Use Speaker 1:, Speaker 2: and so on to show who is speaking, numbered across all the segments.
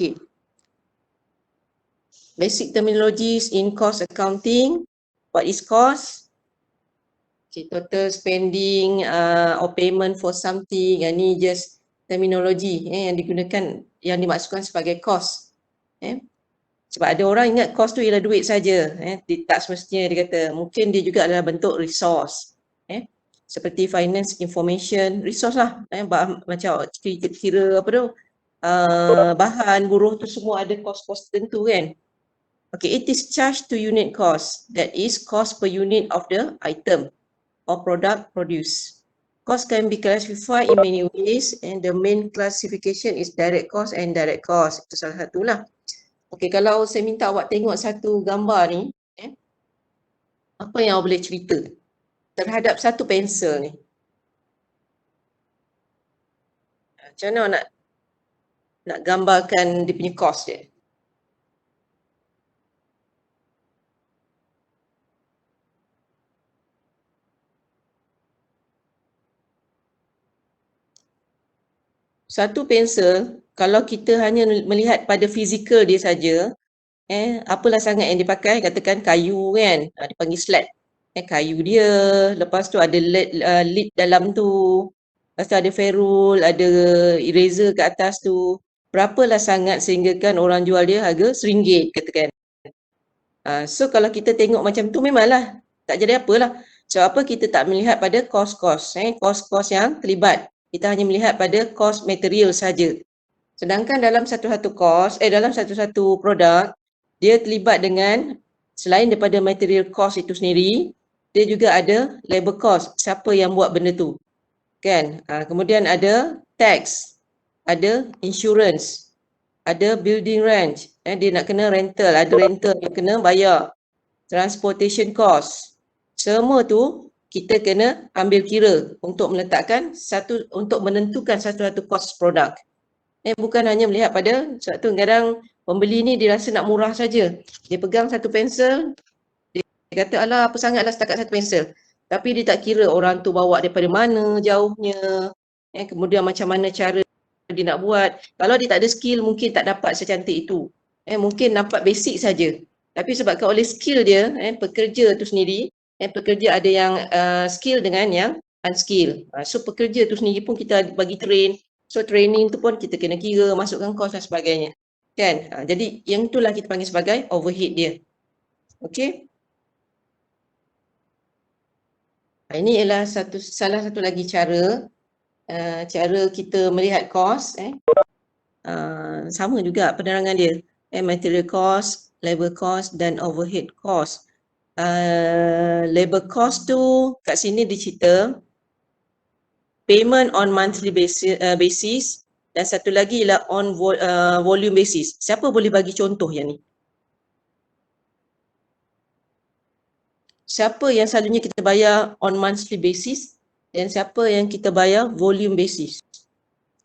Speaker 1: sikit. Basic terminologies in cost accounting. What is cost? Okay, total spending or payment for something. Ini just terminologi yang digunakan, yang dimaksudkan sebagai cost. Sebab ada orang ingat cost tu ialah duit saja. Tak semestinya dia kata. Mungkin dia juga adalah bentuk resource. Seperti finance information, resource lah. Macam kira apa tu, bahan, buruh tu semua ada cost-cost tertentu kan. Okay, it is charged to unit cost. That is cost per unit of the item or product produced. Cost can be classified in many ways and the main classification is direct cost and indirect cost. Itu salah satulah. Okay, kalau saya minta awak tengok satu gambar ni, apa yang awak boleh cerita terhadap satu pensel ni? Macam mana nak gambarkan dia punya cost dia? Satu pensel, kalau kita hanya melihat pada fizikal dia saja, apalah sangat yang dipakai, katakan kayu kan, dipanggil slab. Kayu dia, lepas tu ada lid dalam tu, lepas tu ada ferrule, ada eraser kat atas tu. Berapalah sangat sehingga kan orang jual dia harga RM1 katakan. So kalau kita tengok macam tu memanglah tak jadi apalah. So apa kita tak melihat pada kos-kos, kos-kos yang terlibat. Kita hanya melihat pada kos material saja. Sedangkan dalam satu-satu kos, dalam satu-satu produk, dia terlibat dengan selain daripada material cost itu sendiri, dia juga ada labor cost, siapa yang buat benda tu. Kan? Kemudian ada tax, ada insurance, ada building rent, dia nak kena rental, ada rental yang kena bayar, transportation cost. Semua tu kita kena ambil kira untuk meletakkan untuk menentukan satu-satu kos produk. Bukan hanya melihat pada, sebab tu kadang pembeli ni dia rasa nak murah saja. Dia pegang satu pensel, dia kata alah apa sangatlah setakat satu pensel. Tapi dia tak kira orang tu bawa daripada mana jauhnya, kemudian macam mana cara dia nak buat. Kalau dia tak ada skill mungkin tak dapat secantik itu. Mungkin nampak basic saja. Tapi sebabkan oleh skill dia, pekerja tu sendiri, pekerja ada yang skill dengan yang unskill. So pekerja tu sendiri pun kita bagi train. So training tu pun kita kena kira, masukkan kos dan sebagainya. Kan? Jadi yang itulah kita panggil sebagai overhead dia. Okey. Ini ialah salah satu lagi cara kita melihat kos. Sama juga penerangan dia. Material cost, labor cost dan overhead cost. Labor cost tu kat sini dicerita payment on monthly basis dan satu lagi ialah on volume basis. Siapa boleh bagi contoh yang ni? Siapa yang selalunya kita bayar on monthly basis dan siapa yang kita bayar volume basis?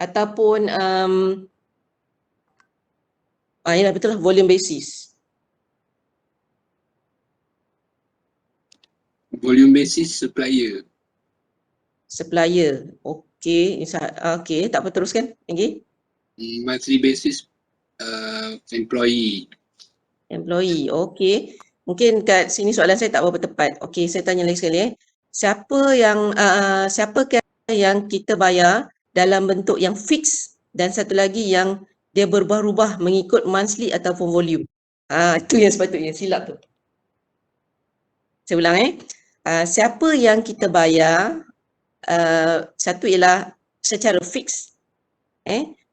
Speaker 1: Ataupun yalah betul lah, volume basis.
Speaker 2: Volume basis supplier.
Speaker 1: Supplier. Okey, okey, tak apa teruskan lagi.
Speaker 2: Monthly basis employee.
Speaker 1: Employee. Okey. Mungkin kat sini soalan saya tak berapa tepat. Okey, saya tanya lagi sekali. Siapakah yang kita bayar dalam bentuk yang fix dan satu lagi yang dia berubah-ubah mengikut monthly ataupun volume. Itu yang sepatutnya silap tu. Saya ulang siapa yang kita bayar, satu ialah secara fix,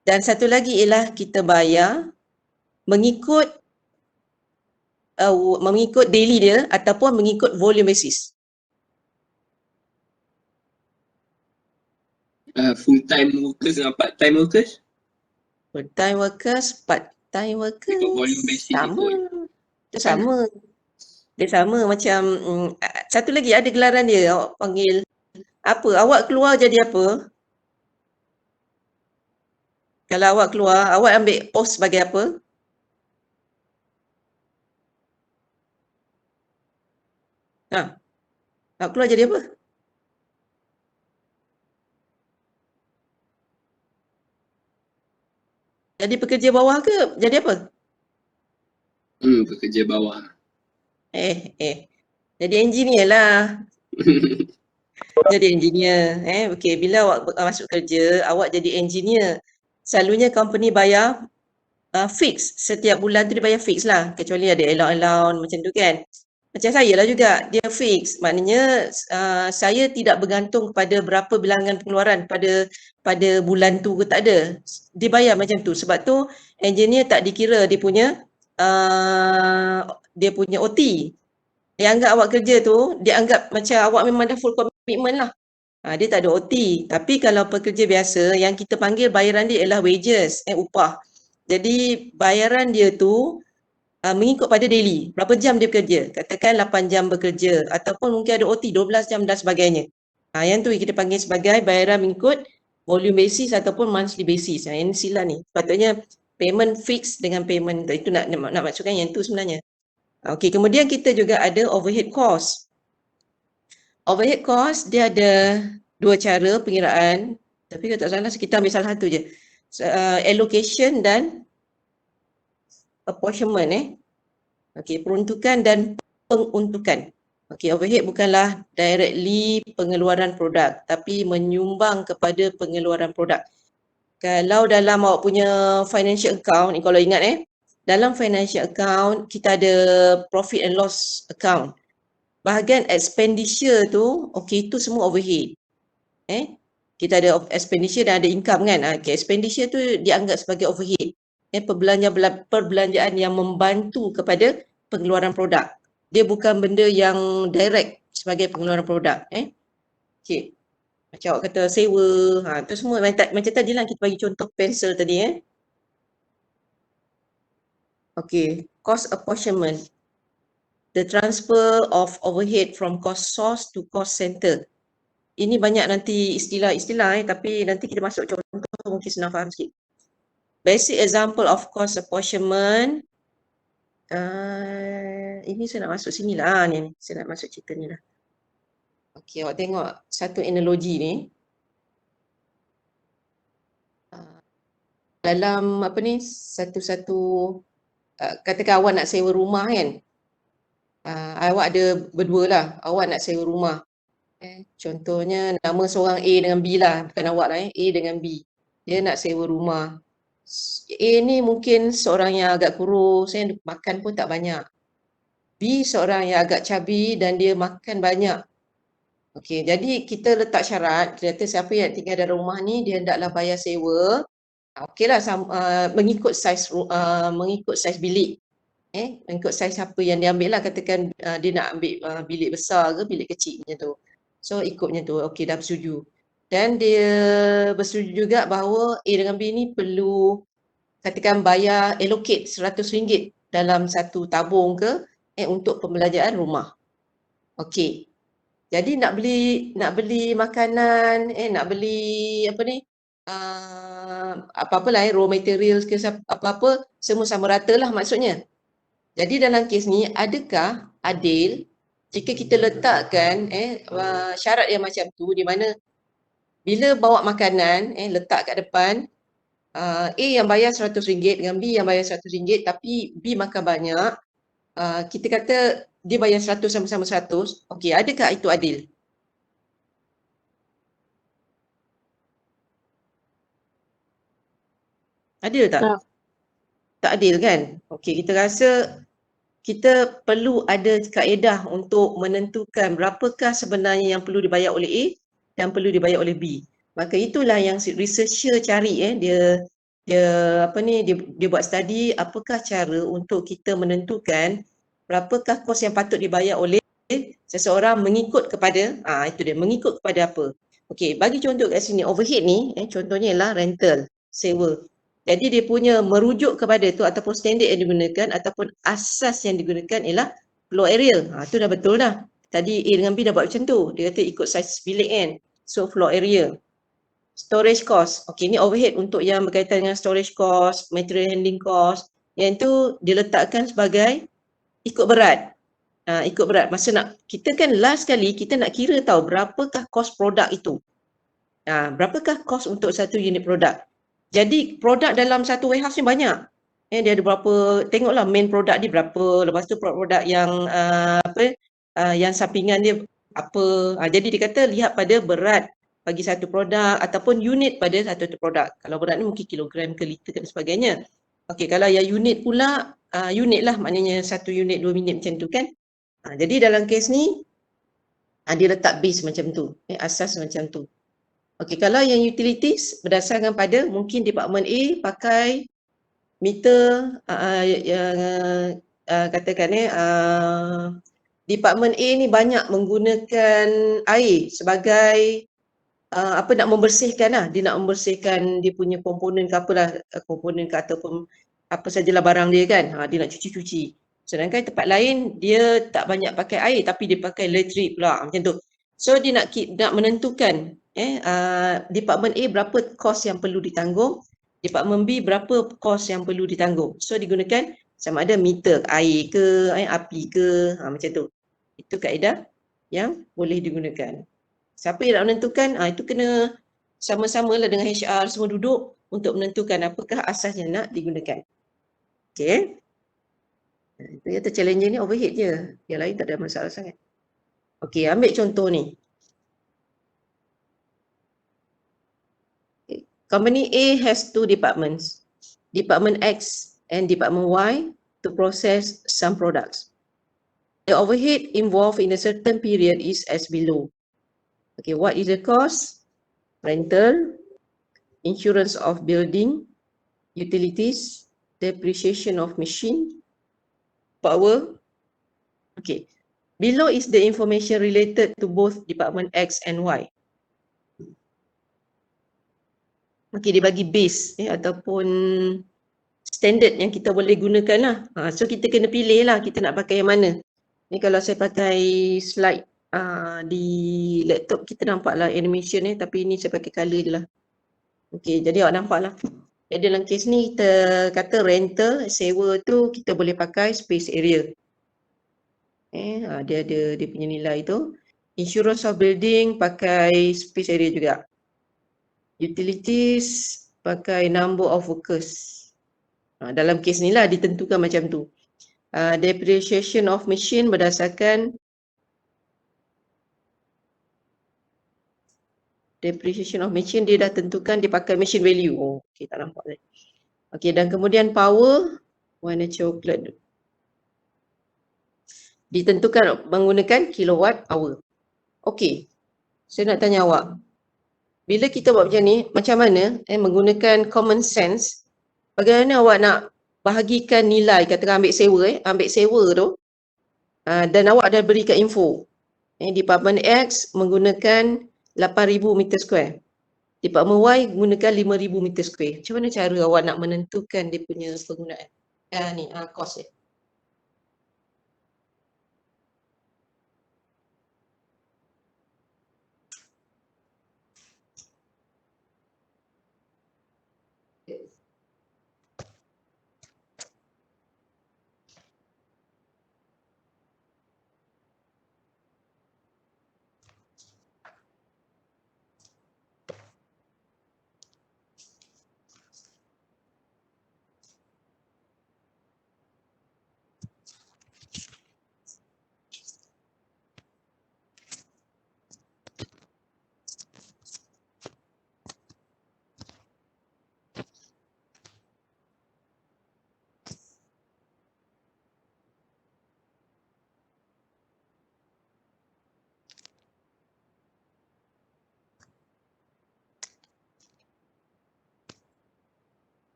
Speaker 1: dan satu lagi ialah kita bayar mengikut daily dia ataupun mengikut volume basis.
Speaker 2: Full time workers dengan part time workers?
Speaker 1: Full time workers, part time workers
Speaker 2: volume basis
Speaker 1: sama. Itu sama. Dia sama macam satu lagi ada gelaran dia, awak panggil apa? Awak keluar jadi apa? Kalau awak keluar, awak ambil post sebagai apa? Awak keluar jadi apa? Jadi pekerja bawah ke jadi apa?
Speaker 2: Pekerja bawah.
Speaker 1: Jadi engineer lah. Jadi engineer. Okey, bila awak masuk kerja, awak jadi engineer. Selalunya company bayar fix. Setiap bulan tu dia bayar fix lah. Kecuali ada allowance macam tu kan. Macam saya lah juga, dia fix. Maknanya saya tidak bergantung kepada berapa bilangan pengeluaran pada bulan tu ke, tak ada. Dia bayar macam tu. Sebab tu engineer tak dikira dia punya OT. Dia anggap awak kerja tu, dia anggap macam awak memang dah full commitment lah. Dia tak ada OT. Tapi kalau pekerja biasa, yang kita panggil bayaran dia ialah wages, upah. Jadi bayaran dia tu mengikut pada daily. Berapa jam dia bekerja? Katakan 8 jam bekerja ataupun mungkin ada OT 12 jam dan sebagainya. Yang tu kita panggil sebagai bayaran mengikut volume basis ataupun monthly basis. Yang ni sila ni. Patutnya payment fix dengan payment itu nak maksudkan yang tu sebenarnya. Okey, kemudian kita juga ada overhead cost. Overhead cost dia ada dua cara pengiraan. Tapi kalau tak salah kita ambil salah satu je. Allocation dan apportionment. Okey, peruntukan dan penguntukan. Okey, overhead bukanlah directly pengeluaran produk tapi menyumbang kepada pengeluaran produk. Kalau dalam awak punya financial account ni, kalau ingat dalam financial account kita ada profit and loss account. Bahagian expenditure tu, okey, itu semua overhead. Kita ada expenditure dan ada income kan. Okey, expenditure tu dianggap sebagai overhead. Perbelanjaan yang membantu kepada pengeluaran produk. Dia bukan benda yang direct sebagai pengeluaran produk. Okey. Macam awak kata sewa, tu semua macam tadi lah kita bagi contoh pensel tadi. Okey, cost apportionment. The transfer of overhead from cost source to cost center. Ini banyak nanti istilah-istilah tapi nanti kita masuk contoh mungkin senang faham sikit. Basic example of cost apportionment. Ini saya nak masuk sini lah ni. Saya nak masuk cerita ni lah. Okey, awak tengok satu analogi ni. Dalam apa ni, satu-satu katakan awak nak sewa rumah kan. Awak ada berdua lah, awak nak sewa rumah. Contohnya nama seorang A dengan B lah, bukan awak lah A dengan B. Dia nak sewa rumah. A ni mungkin seorang yang agak kurus, makan pun tak banyak. B seorang yang agak cabi dan dia makan banyak. Okey, jadi kita letak syarat, kita kata siapa yang tinggal dalam rumah ni dia hendaklah bayar sewa. Okeylah mengikut saiz bilik. Mengikut saiz apa yang dia ambil lah, katakan dia nak ambil bilik besar ke bilik kecil macam tu. So ikutnya tu, okey dah bersetuju. Dan dia bersetuju juga bahawa A dengan B ni perlu katakan bayar allocate RM100 dalam satu tabung ke untuk pembelanjaan rumah. Okey. Jadi nak beli makanan, nak beli apa ni? Apa-apalah raw materials ke apa-apa semua sama rata lah maksudnya. Jadi dalam kes ni adakah adil jika kita letakkan syarat yang macam tu di mana bila bawa makanan letak kat depan A yang bayar RM100 dengan B yang bayar RM100 tapi B makan banyak, kita kata dia bayar 100 sama-sama 100. Okey, adakah itu adil? Adil tak? Tak adil kan? Okey, kita rasa kita perlu ada kaedah untuk menentukan berapakah sebenarnya yang perlu dibayar oleh A dan perlu dibayar oleh B. Maka itulah yang researcher cari dia buat study apakah cara untuk kita menentukan berapakah kos yang patut dibayar oleh seseorang mengikut kepada mengikut kepada apa. Okey, bagi contoh kat sini overhead ni contohnya ialah rental, sewa. Jadi dia punya merujuk kepada tu ataupun standard yang digunakan ataupun asas yang digunakan ialah floor area. Tu dah betul dah. Tadi A dengan B dah buat macam tu. Dia kata ikut saiz bilik kan. So floor area. Storage cost. Okey, ni overhead untuk yang berkaitan dengan storage cost, material handling cost. Yang tu diletakkan sebagai ikut berat. Ikut berat. Masa kita kan last kali kita nak kira tahu berapakah kos produk itu. Berapakah kos untuk satu unit produk. Jadi produk dalam satu warehouse ni banyak. Dia ada berapa, tengoklah main produk dia berapa, lepas tu produk yang yang sampingan dia apa. Jadi dia kata lihat pada berat bagi satu produk ataupun unit pada satu produk. Kalau berat ni mungkin kilogram ke liter dan sebagainya. Okey, kalau yang unit pula, unit lah maknanya 1 unit 2 minit macam tu kan. Jadi dalam kes ni dia letak base macam tu, asas macam tu. Okey, kalau yang utilities berdasarkan pada mungkin department A pakai meter yang katakan department A ni banyak menggunakan air sebagai nak membersihkan lah. Dia nak membersihkan dia punya komponen ke apalah, komponen ke ataupun apa sajalah barang dia kan. Dia nak cuci-cuci. Sedangkan tempat lain dia tak banyak pakai air tapi dia pakai elektrik pula macam tu. So dia nak menentukan department A berapa kos yang perlu ditanggung, department B berapa kos yang perlu ditanggung. So digunakan sama ada meter air ke, api ke, macam tu. Itu kaedah yang boleh digunakan. Siapa yang nak menentukan, itu kena sama-sama lah dengan HR semua duduk untuk menentukan apakah asas yang nak digunakan. Okay. Itu yang terchallenging ni overhead je. Yang lain tak ada masalah sangat. Okay, ambil contoh ni. Company A has 2 departments, Department X and Department Y, to process some products. The overhead involved in a certain period is as below. Okay, what is the cost? Rental, insurance of building, utilities, depreciation of machine, power. Okay, below is the information related to both Department X and Y. Okay, dia bagi base ataupun standard yang kita boleh gunakan lah. So kita kena pilih lah kita nak pakai yang mana. Ni kalau saya pakai slide di laptop kita nampak lah animation tapi ni saya pakai color je lah. Okay, jadi awak nampak lah. Jadi dalam kes ni kita kata rental, sewa tu kita boleh pakai space area. Dia ada dia punya nilai tu. Insurance of building pakai space area juga. Utilities pakai number of workers. Dalam kes ni lah ditentukan macam tu. Depreciation of machine berdasarkan depreciation of machine dia dah tentukan dia pakai machine value. Okey, tak nampak tadi. Okey, dan kemudian power warna coklat ditentukan menggunakan kilowatt hour. Okey. Saya nak tanya awak. Bila kita buat macam ni, macam mana menggunakan common sense, bagaimana awak nak bahagikan nilai, katakan ambil sewa tu dan awak dah berikan info. Department X menggunakan 8,000 meter square. Department Y menggunakan 5,000 meter square. Macam mana cara awak nak menentukan dia punya penggunaan? Cost dia.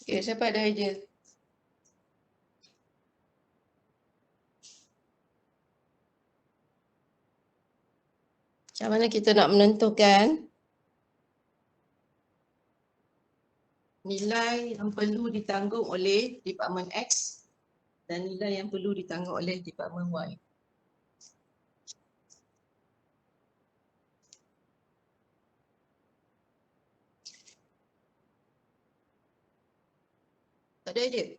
Speaker 1: Okay, siapa ada idea? Macam mana kita nak menentukan nilai yang perlu ditanggung oleh Department X dan nilai yang perlu ditanggung oleh Department Y? Tak ada idea?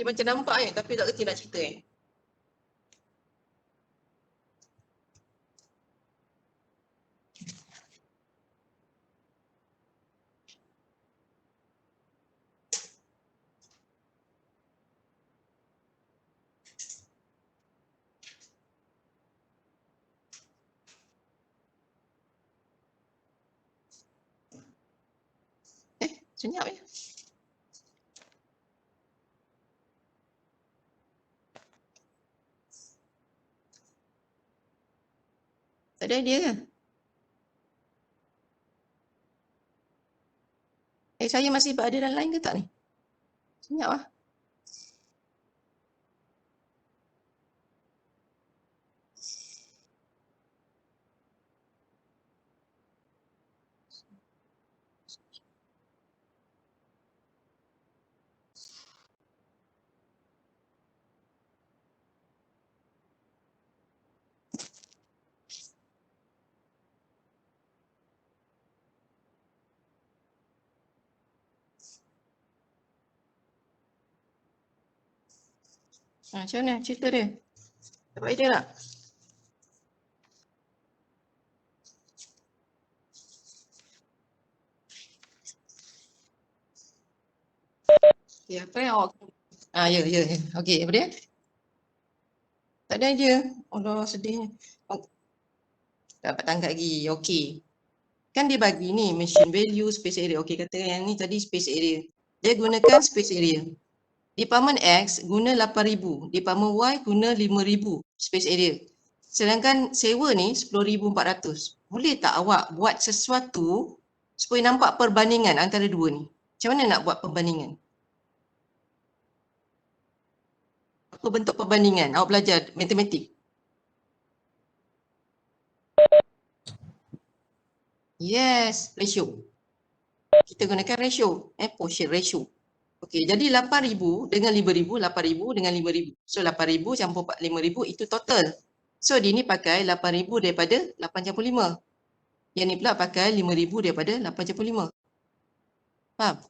Speaker 1: Dia macam nampak tapi tak kerti nak cerita Senyap ya. Tak ada idea ke? Saya masih berada dalam line ke tak ni? Senyap lah. Macam mana cerita dia? Dapat idea tak? Okay, apa yang awak... ya. Okey, apa dia? Tak ada idea. Allah, sedihnya. Oh, dapat tangkap lagi. Okey. Kan dia bagi ni, machine value, space area. Okey, kata yang ni tadi space area. Dia gunakan space area. Department X guna 8,000. Department Y guna 5,000 space area. Sedangkan sewa ni 10,400. Boleh tak awak buat sesuatu supaya nampak perbandingan antara dua ni? Macam mana nak buat perbandingan? Apa bentuk perbandingan? Awak belajar matematik. Yes, ratio. Kita gunakan ratio, quotient ratio. Okey, jadi 8,000 dengan 5,000, 8,000 dengan 5,000. So 8,000 campur 5,000 itu total. So dia ni pakai 8,000 daripada 8/5. Yang ni pula pakai 5,000 daripada 8/5. Faham?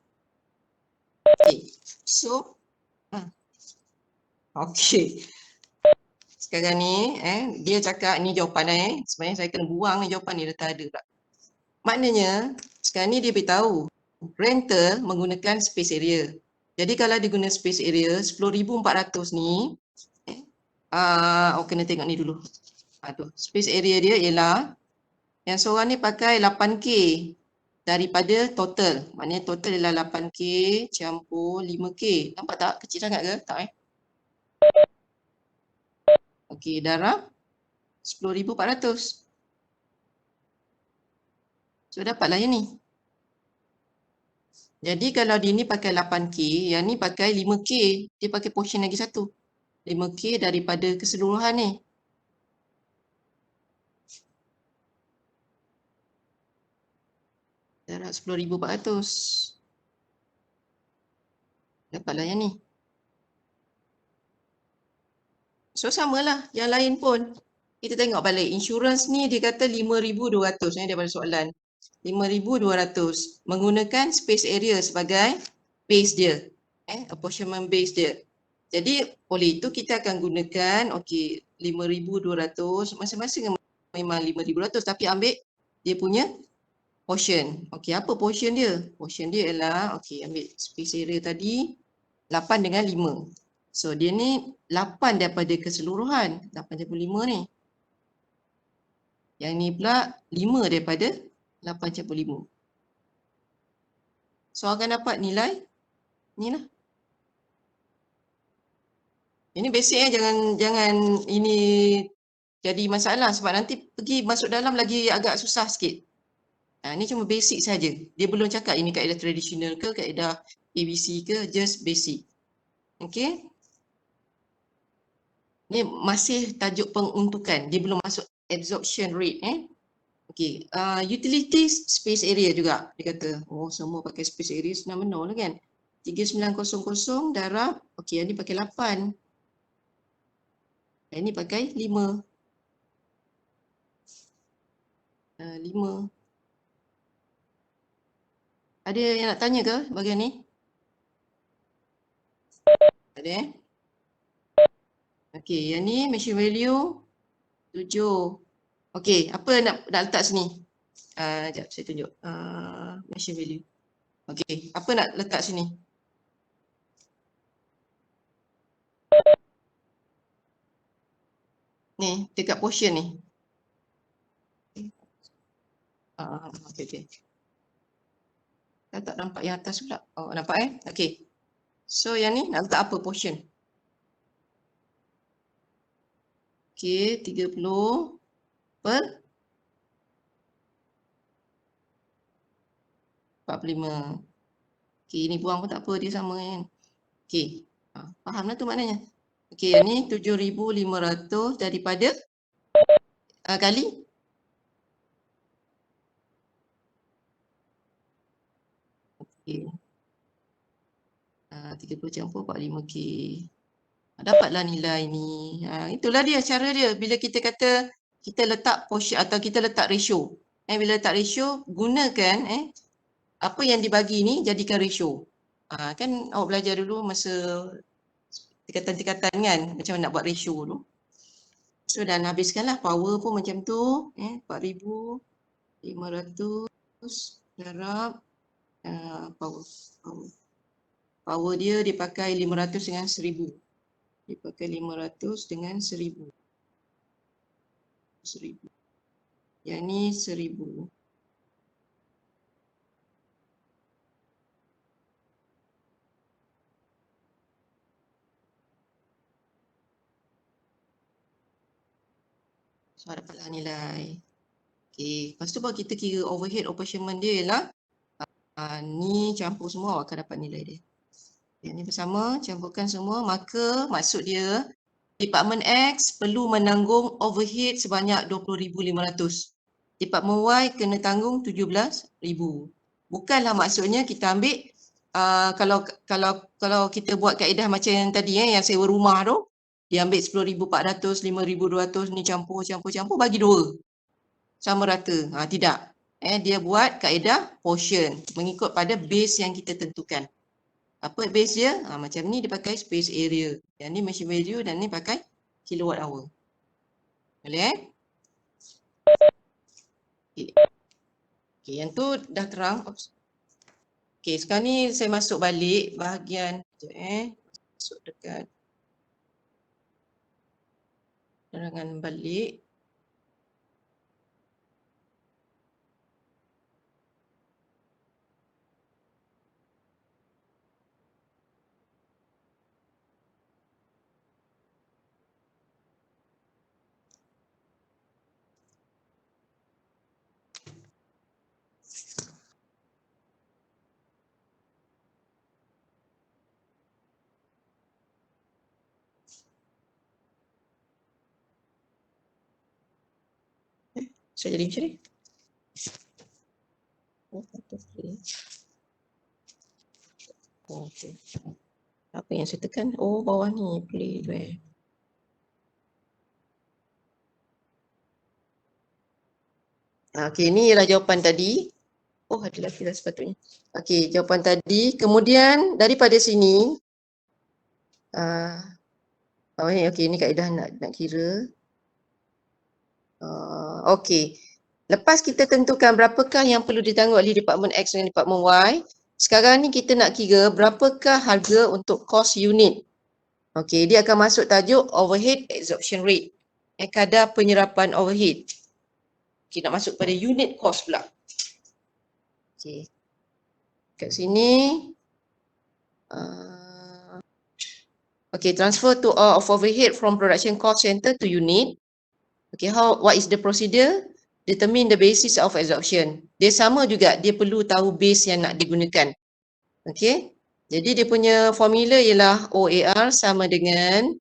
Speaker 1: Okey. So okey. Sekarang ni dia cakap ni jawapan sebenarnya saya kena buang ni jawapan ni, dah tak ada pula. Maknanya sekarang ni dia beritahu rental menggunakan space area. Jadi kalau dia guna space area 10,400 ni awak kena tengok ni dulu. Space area dia ialah yang seorang ni pakai 8K daripada total. Maknanya total ialah 8K campur 5K. Nampak tak? Kecil sangat ke? Tak Okey, darab 10,400. So dapatlah yang ni. Jadi kalau dia ni pakai 8K, yang ni pakai 5K. Dia pakai portion lagi satu. 5K daripada keseluruhan ni. Darab 10,400. Dapatlah yang ni. So samalah yang lain pun. Kita tengok balik. Insurans ni dia kata 5,200 daripada soalan. 5,200 menggunakan space area sebagai base dia. Apportionment base dia. Jadi oleh itu kita akan gunakan 5,200 masing-masing memang 5,200 tapi ambil dia punya portion. Apa portion dia? Portion dia ialah ambil space area tadi 8 dengan 5. So dia ni 8 daripada keseluruhan, 8/5 ni. Yang ni pula 5 daripada 8/5. So akan dapat nilai ni lah. Ini basic jangan ini jadi masalah sebab nanti pergi masuk dalam lagi agak susah sikit. Ni cuma basic saja. Dia belum cakap ini kaedah tradisional ke, kaedah ABC ke, just basic. Okey. Ni masih tajuk penguntukan. Dia belum masuk absorption rate. Okey, utilities space area juga dia kata. Semua pakai space area senang benar lah kan. 3,900 darab, yang ni pakai 8. Yang ni pakai 5. 5. Ada yang nak tanya ke bahagian ni? Ada Okey, yang ni machine value 7. Okey, apa nak letak sini? Sekejap saya tunjuk. Machine value. Okey, apa nak letak sini? Ni, dekat portion ni. Okey. Tak nampak yang atas pula. Oh, nampak Okey. So yang ni nak letak apa portion? Okey, 30 per 45. Okey, ni buang pun tak apa, dia sama kan. Okey. Fahamlah tu maknanya. Okey, yang ni 7,500 daripada kali okey. 30 campur 45K. Dapatlah nilai ni. Itulah dia cara dia bila kita kata kita letak portion atau kita letak ratio. Bila letak ratio, gunakan apa yang dibagi ni jadikan ratio. Kan awak belajar dulu masa tingkatan-tingkatan kan, macam mana nak buat ratio tu. So dan habiskanlah power pun macam tu, 4,500 darab power dia dipakai 500 dengan 1,000. Dipakai 500 dengan 1,000. 1,000. Yang ni 1,000. So dapatlah nilai. Okey, lepas tu baru kita kira overhead apportionment dia ialah ni campur semua awak akan dapat nilai dia. Yang ni bersama, campurkan semua, maka maksud dia Department X perlu menanggung overhead sebanyak 20,500. Department Y kena tanggung 17,000. Bukanlah maksudnya kita ambil kalau kita buat kaedah macam yang tadi yang sewa rumah tu, dia ambil 10,400, 5,200 ni campur bagi 2. Sama rata. Tidak. Dia buat kaedah portion mengikut pada base yang kita tentukan. Apa base dia? Macam ni dia pakai space area. Yang ni machine value dan ni pakai kilowatt hour. Boleh Okay, yang tu dah terang. Okay, sekarang ni saya masuk balik bahagian masuk dekat terangan balik. Saya jadi macam ni. Okay. Apa yang saya tekan? Bawah ni play tu Okey, ni ialah jawapan tadi. Ada lagi lah sepatutnya. Okey, jawapan tadi. Kemudian daripada sini okey, ni kaedah nak kira. Okey. Lepas kita tentukan berapakah yang perlu ditanggung oleh Department X dan Department Y, sekarang ni kita nak kira berapakah harga untuk kos unit. Okey, dia akan masuk tajuk overhead absorption rate. Kadar penyerapan overhead. Okey, nak masuk pada unit cost pula. Okey. Kat sini okey, transfer to of overhead from production cost center to unit. Okay, what is the procedure? Determine the basis of absorption. Dia sama juga, dia perlu tahu base yang nak digunakan. Okay, jadi dia punya formula ialah OAR sama dengan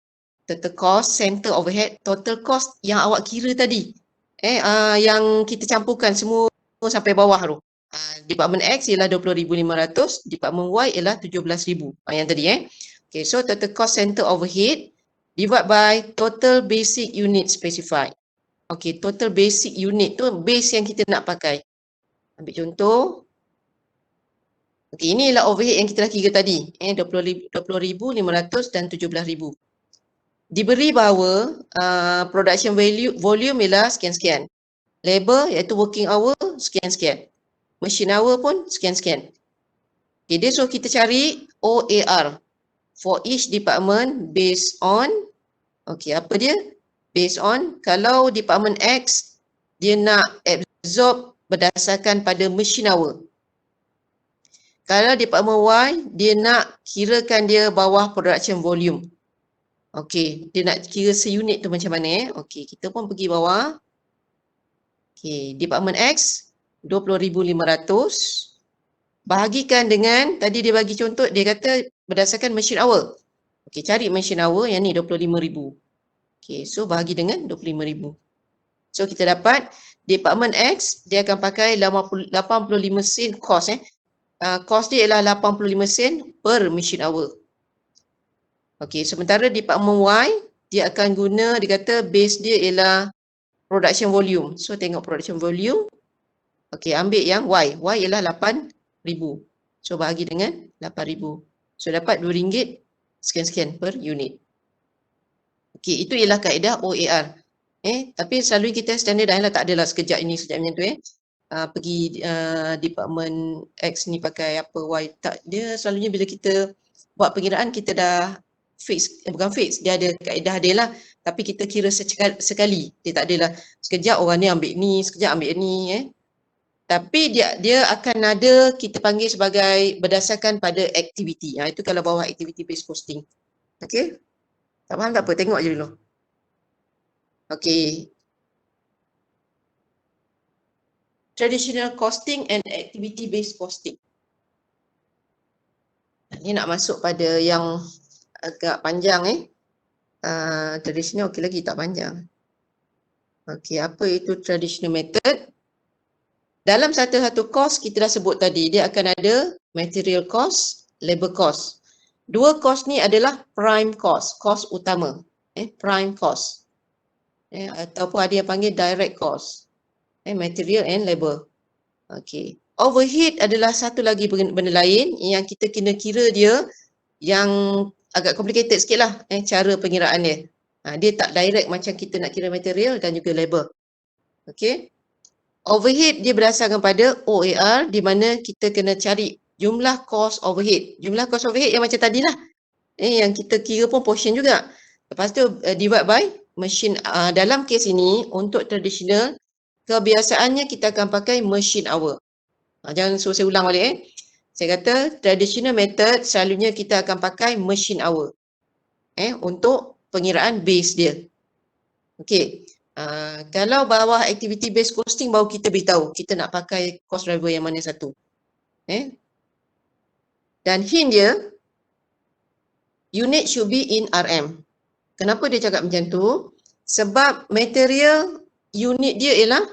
Speaker 1: total cost, center overhead, total cost yang awak kira tadi. Yang kita campurkan semua sampai bawah tu. Department X ialah 20,500, Department Y ialah 17,000. Yang tadi Okay, so total cost center overhead divide by total basic unit specified. Okay, total basic unit tu base yang kita nak pakai. Ambil contoh. Okay, ini ialah overhead yang kita dah kira tadi. 20,500 dan 17,000. Diberi bahawa production volume ialah sekian-sekian. Labor iaitu working hour sekian-sekian. Machine hour pun sekian-sekian. Okay, dia suruh kita cari OAR for each department based on, okay, apa dia? Based on, kalau Department X, dia nak absorb berdasarkan pada machine hour. Kalau department Y, dia nak kirakan dia bawah production volume. Okey, dia nak kira seunit tu macam mana Okey, kita pun pergi bawah. Okey, department X 20,500 bahagikan dengan tadi dia bagi contoh, dia kata berdasarkan machine hour. Okey, cari machine hour yang ni 25,000. Okey, so bahagi dengan 25,000. So kita dapat department X dia akan pakai 85 sen cost cost dia ialah 85 sen per machine hour. Okey, sementara department Y dia akan guna, dia kata base dia ialah production volume. So tengok production volume. Okey, ambil yang Y. Y ialah 8,000. So bahagi dengan 8,000. So dapat RM2 sekian-sekian per unit. Okey, itu ialah kaedah OAR. Tapi selalu kita standard lah, tak adalah sekejap ini sekejap macam tu pergi department X ni pakai apa Y, tak, dia selalunya bila kita buat pengiraan kita dah fix, bukan fix, dia ada kaedah dia lah, tapi kita kira sekali, dia tak adalah sekejap orang ni ambil ni, sekejap ambil ni tapi dia akan ada kita panggil sebagai berdasarkan pada aktiviti. Itu kalau bawah activity based costing. Okey? Tak faham tak apa, tengok je dulu. Okey. Traditional costing and activity based costing. Ni nak masuk pada yang agak panjang traditional okey lagi tak panjang. Okey, apa itu traditional method? Dalam satu-satu cost kita dah sebut tadi, dia akan ada material cost, labor cost. Dua cost ni adalah prime cost, cost utama. Prime cost. Ataupun ada yang panggil direct cost. Material and labor. Okey. Overhead adalah satu lagi benda lain yang kita kena kira dia yang agak complicated sikit lah cara pengiraan dia. Dia tak direct macam kita nak kira material dan juga labor. Okey. Overhead dia berdasarkan pada OAR di mana kita kena cari jumlah cost overhead. Jumlah cost overhead yang macam tadi lah. Yang kita kira pun portion juga. Lepas tu divide by machine. Dalam kes ini untuk traditional kebiasaannya kita akan pakai machine hour. Jangan suruh saya ulang balik Saya kata traditional method selalunya kita akan pakai machine hour. Untuk pengiraan base dia. Okey. Kalau bawah activity based costing baru kita beritahu kita nak pakai cost driver yang mana satu. Dan hint dia unit should be in RM. Kenapa dia cakap macam tu? Sebab material unit dia ialah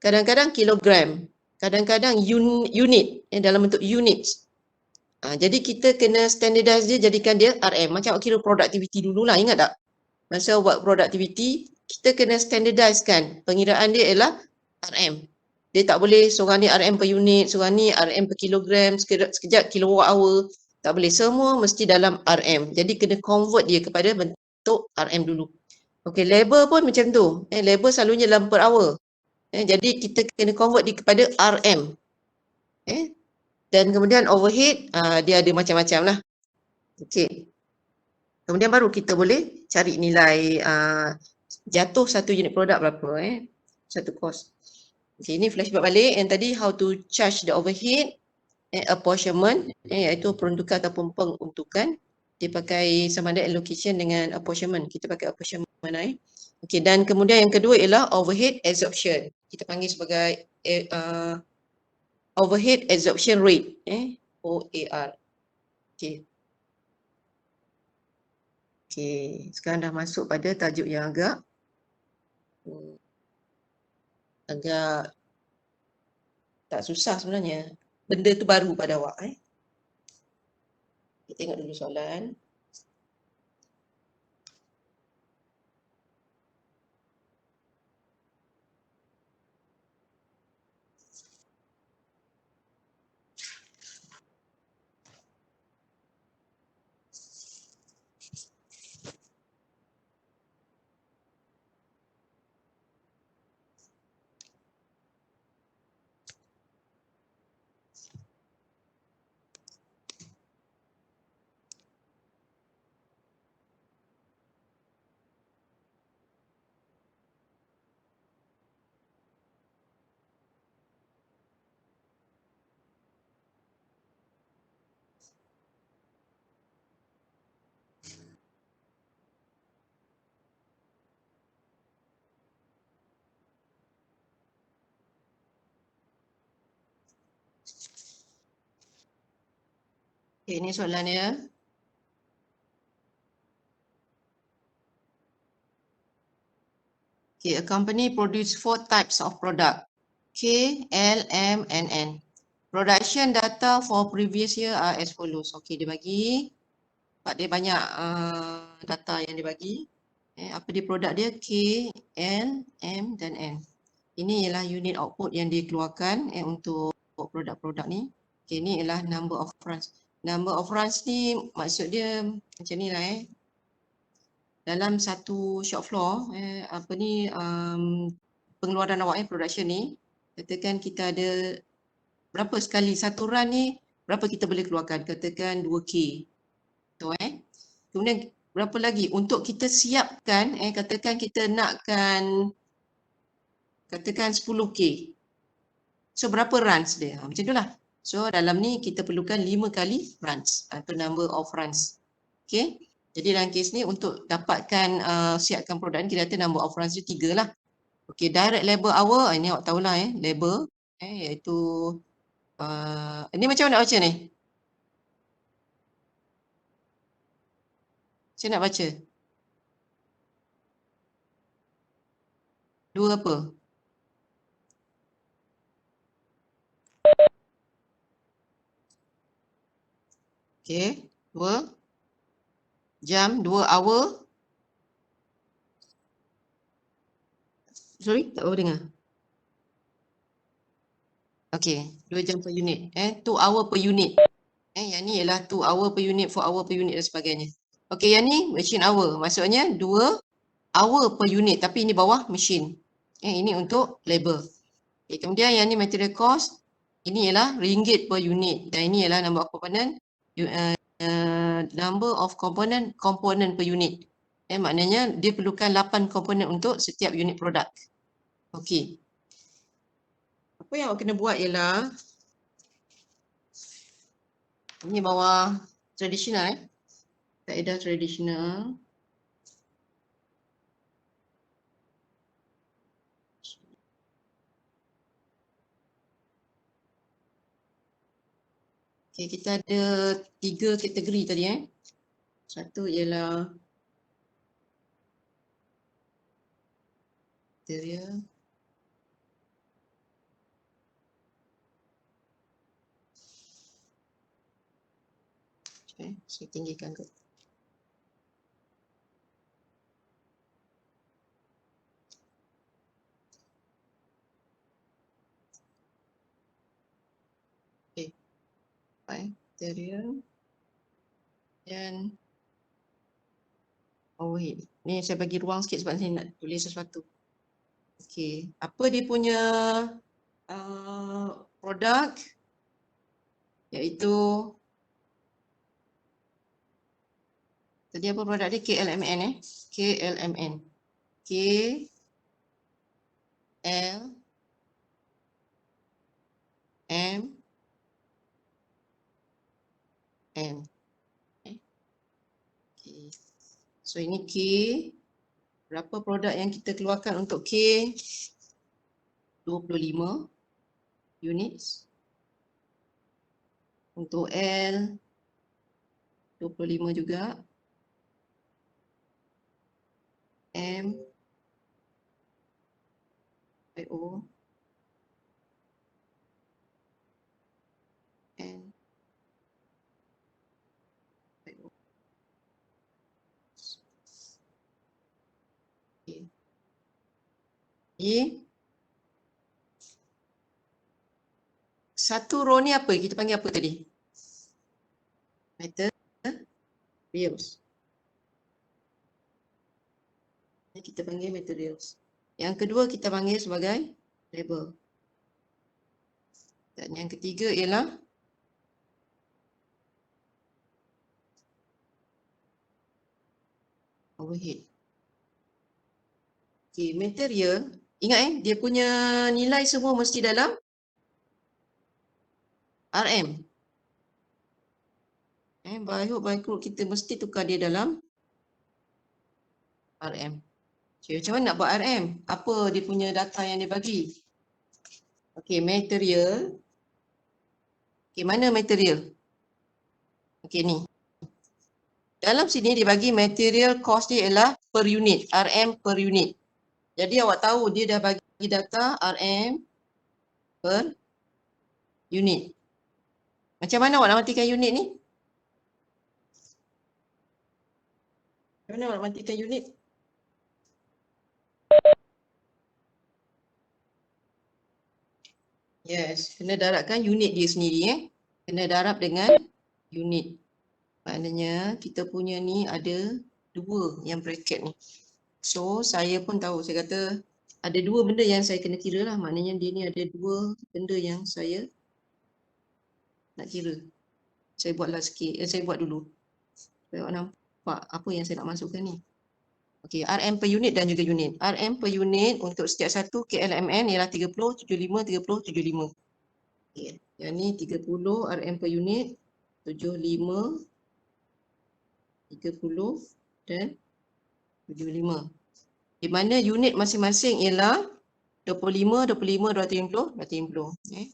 Speaker 1: kadang-kadang kilogram, kadang-kadang unit dalam bentuk units. Jadi kita kena standardize dia, jadikan dia RM. Macam kira productivity dululah, ingat tak? Masa buat productivity, kita kena standardizekan. Pengiraan dia ialah RM. Dia tak boleh seorang ni RM per unit, seorang ni RM per kilogram, sekejap kilowatt hour. Tak boleh. Semua mesti dalam RM. Jadi kena convert dia kepada bentuk RM dulu. Okey, labor pun macam tu. Labor selalunya dalam per hour. Jadi kita kena convert dia kepada RM. Dan kemudian overhead, dia ada macam-macam lah. Okey. Kemudian baru kita boleh cari nilai jatuh satu unit produk berapa satu cost. Okey, ini flashback balik yang tadi how to charge the overhead apportionment iaitu peruntukan ataupun penguntukan. Dia pakai sama ada allocation dengan apportionment. Kita pakai apportionment Okey, dan kemudian yang kedua ialah overhead absorption. Kita panggil sebagai overhead absorption rate OAR. Okey. Okey, sekarang dah masuk pada tajuk yang agak tak susah sebenarnya. Benda tu baru pada awak. Kita tengok dulu soalan. Okay, ini soalan dia. Okay, a company produce 4 types of product. K, L, M, and N. Production data for previous year are as follows. Okay, dia bagi. Sebab dia banyak data yang dia bagi. Apa dia produk dia? K, L, M, dan N. Ini ialah unit output yang dikeluarkan untuk produk-produk ni. Okay, ini ialah number of runs. Number of runs ni maksud dia macam ni lah dalam satu shop floor, pengeluaran awak production ni, katakan kita ada berapa sekali satu run ni, berapa kita boleh keluarkan, katakan 2K. Betul Kemudian berapa lagi untuk kita siapkan, katakan kita nakkan katakan 10K. So berapa runs dia? Macam itulah. So dalam ni kita perlukan 5 kali runs atau number of runs. Okay. Jadi dalam kes ni untuk dapatkan siapkan produk ni kita kata number of runs dia 3 lah. Okay, direct labor hour ini awak tahulah labor iaitu ini macam mana nak baca ni? Saya nak baca. 2 apa? Okay, 2 jam, 2 hour. Sorry, tak boleh dengar. Okay, 2 jam per unit. 2 hour per unit. Yang ni ialah 2 hour per unit, 4 hour per unit dan sebagainya. Okay, yang ni machine hour. Maksudnya 2 hour per unit. Tapi ini bawah machine. Ini untuk labor. Okay, kemudian yang ni material cost. Ini ialah ringgit per unit. Dan ini ialah number of component. Number of component per unit. Maknanya dia perlukan 8 komponen untuk setiap unit produk. Okey. Apa yang awak kena buat ialah ini bawah tradisional kaedah tradisional. Okey, kita ada 3 kategori tadi Satu ialah material. Saya tinggikan ke. Okey. Material dan overhead. Ni saya bagi ruang sikit sebab saya nak tulis sesuatu. Okey, apa dia punya produk iaitu tadi apa produk dia KLMN KLMN K L M N. Okay. So ini K, berapa produk yang kita keluarkan untuk K? 25 units. Untuk L 25 juga. M O N O. Okay. Satu row ni apa? Kita panggil apa tadi? Materials. Kita panggil materials. Yang kedua kita panggil sebagai labor. Dan yang ketiga ialah overhead. Okay, material. Ingat dia punya nilai semua mesti dalam RM. By hook, by crook kita mesti tukar dia dalam RM. Okay, macam mana nak buat RM? Apa dia punya data yang dia bagi? Okay, material. Okay, mana material? Okey ni. Dalam sini dia bagi material cost dia ialah per unit, RM per unit. Jadi awak tahu dia dah bagi data RM per unit. Macam mana awak nak matikan unit ni? Macam mana awak nak matikan unit? Yes, kena darabkan unit dia sendiri Kena darab dengan unit. Maknanya kita punya ni ada dua yang bracket ni. So saya pun tahu, saya kata ada dua benda yang saya kena kira lah. Maknanya dia ni ada dua benda yang saya nak kira. Saya buatlah sikit, saya buat dulu. Supaya awak nampak apa yang saya nak masukkan ni. Okey, RM per unit dan juga unit. RM per unit untuk setiap satu KLMN ialah 30, 75, 30, 75. Okay. Yang ni 30 RM per unit, 75, 30 dan 75. Di mana unit masing-masing ialah 25, 25, 250, 250. Okay.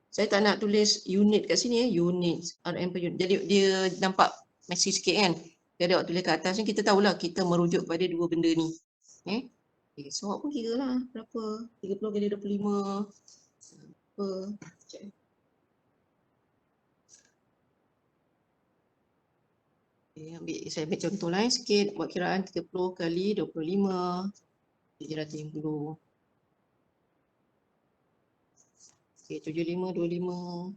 Speaker 1: Saya tak nak tulis unit kat sini unit RM per unit. Jadi dia nampak messy sikit kan. Jadi awak tulis kat atas ni kita tahulah kita merujuk pada dua benda ni. Okay, so awak pun kira lah berapa 30 kali 25 apa. Okay, saya ambil contoh lain sikit. Buat kiraan 30 kali 25 750. Okay, 75, 25.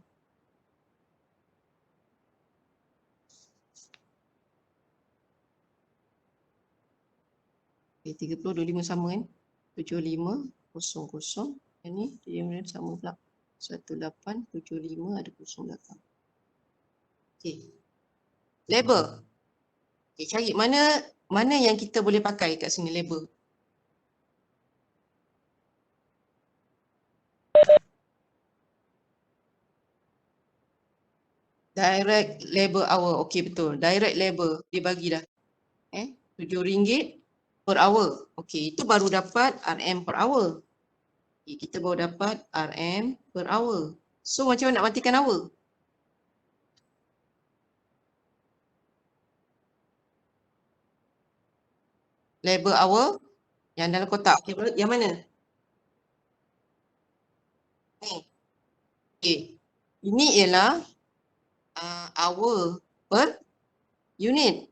Speaker 1: Okay, 30, 25 sama kan? 75, 00. Yang ni, dia sama pula. 18, 75, ada 0 belakang. Okay. Label. Okay, cari mana yang kita boleh pakai kat sini label. Direct labor hour. Okey, betul. Direct labor dia bagi dah. RM7 per hour. Okey, itu baru dapat RM per hour. Okay, kita baru dapat RM per hour. So macam mana nak matikan hour? Labor hour yang dalam kotak. Okay, yang mana? Okey. Ini ialah hour per unit.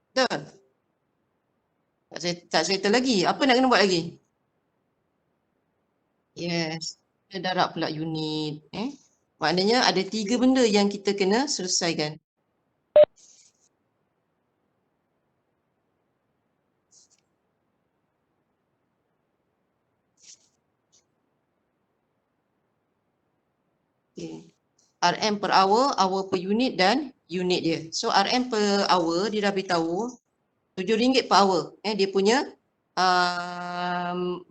Speaker 1: Betul? Tak settle lagi. Apa nak kena buat lagi? Yes. Kita darab pula unit. Maknanya ada 3 benda yang kita kena selesaikan. Okay. RM per hour, hour per unit dan unit dia. So RM per hour dia dah beritahu RM7 per hour. Dia punya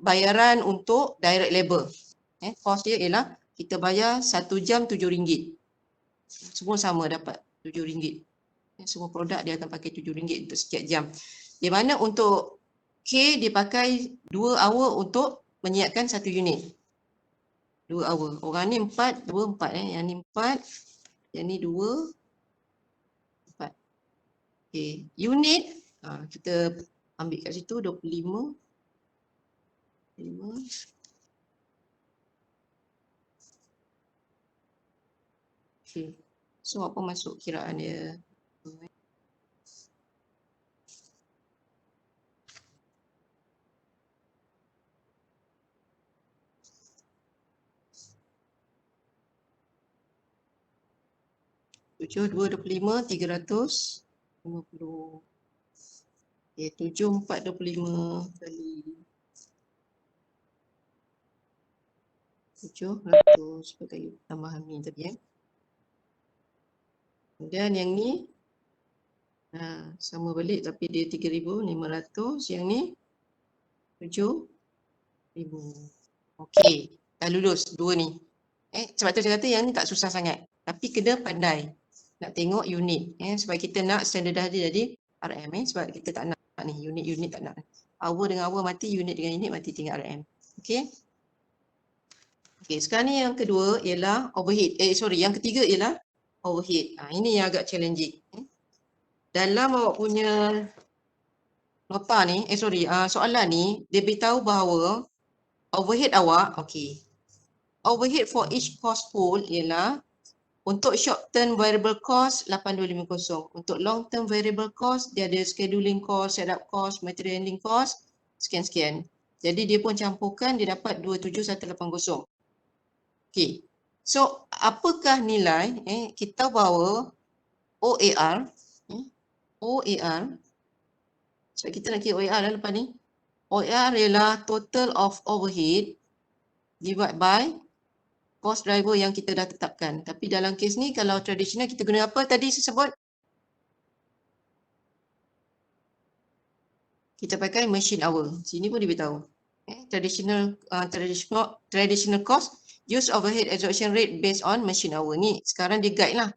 Speaker 1: bayaran untuk direct labor. Cost dia ialah kita bayar 1 jam RM7. Semua sama dapat RM7. Semua produk dia akan pakai RM7 untuk setiap jam. Di mana untuk K dia pakai 2 hour untuk menyiapkan 1 unit. 2 hour. Orang ni 4, 2, 4. Yang ni 4, yang ni 2, 4. Okay. Unit, kita ambil kat situ 25. 5. Okay. So apa masuk kiraan dia? Tujuh, 2, 25, 350. Okay, 7, 4, 25 kali 700 sebagai tambahan ni tadi Kemudian yang ni sama balik tapi dia 3,500. Yang ni 7,000. Okey, dah lulus dua ni. Sebab tu saya kata yang ni tak susah sangat. Tapi kena pandai nak tengok unit. Sebab kita nak standardized dia jadi RM. Sebab kita tak nak ni unit-unit tak nak. Hour dengan hour mati, unit dengan unit mati, tinggal RM. Okey. Okey, sekarang ni yang kedua ialah overhead. Yang ketiga ialah overhead. Ini yang agak challenging. Dalam awak punya nota ni, soalan ni, dia beritahu bahawa overhead awak, okey. Overhead for each cost pool ialah untuk short term variable cost 8250. Untuk long term variable cost dia ada scheduling cost, setup cost, material handling cost, sekian-sekian. Jadi dia pun campurkan dia dapat 27180. Okey. So apakah nilai kita bawa OAR OAR. So kita nak kira OAR dah lepas ni. OAR ialah total of overhead divide by cost driver yang kita dah tetapkan. Tapi dalam kes ni kalau tradisional kita guna apa tadi saya sebut? Kita pakai machine hour. Sini pun dia beritahu. Traditional cost use overhead absorption rate based on machine hour. Ni sekarang dia guide lah.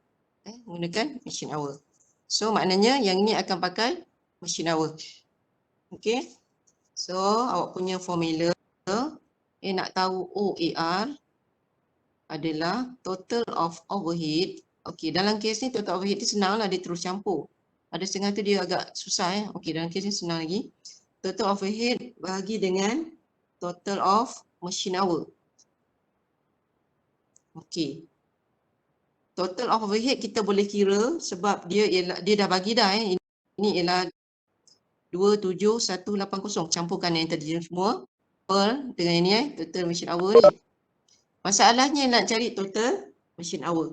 Speaker 1: Menggunakan machine hour. So maknanya yang ni akan pakai machine hour. Okay. So awak punya formula nak tahu OAR adalah total of overhead. Okey, dalam kes ni total overhead ni senang lah, dia terus campur. Ada setengah tu dia agak susah. Okey, dalam kes ni senang lagi. Total overhead bahagi dengan total of machine hour. Okey. Total of overhead kita boleh kira sebab dia dah bagi dah. Ini ialah 27180. Campurkan yang tadi semua. Per dengan ini total machine hour ni. Masalahnya nak cari total machine hour.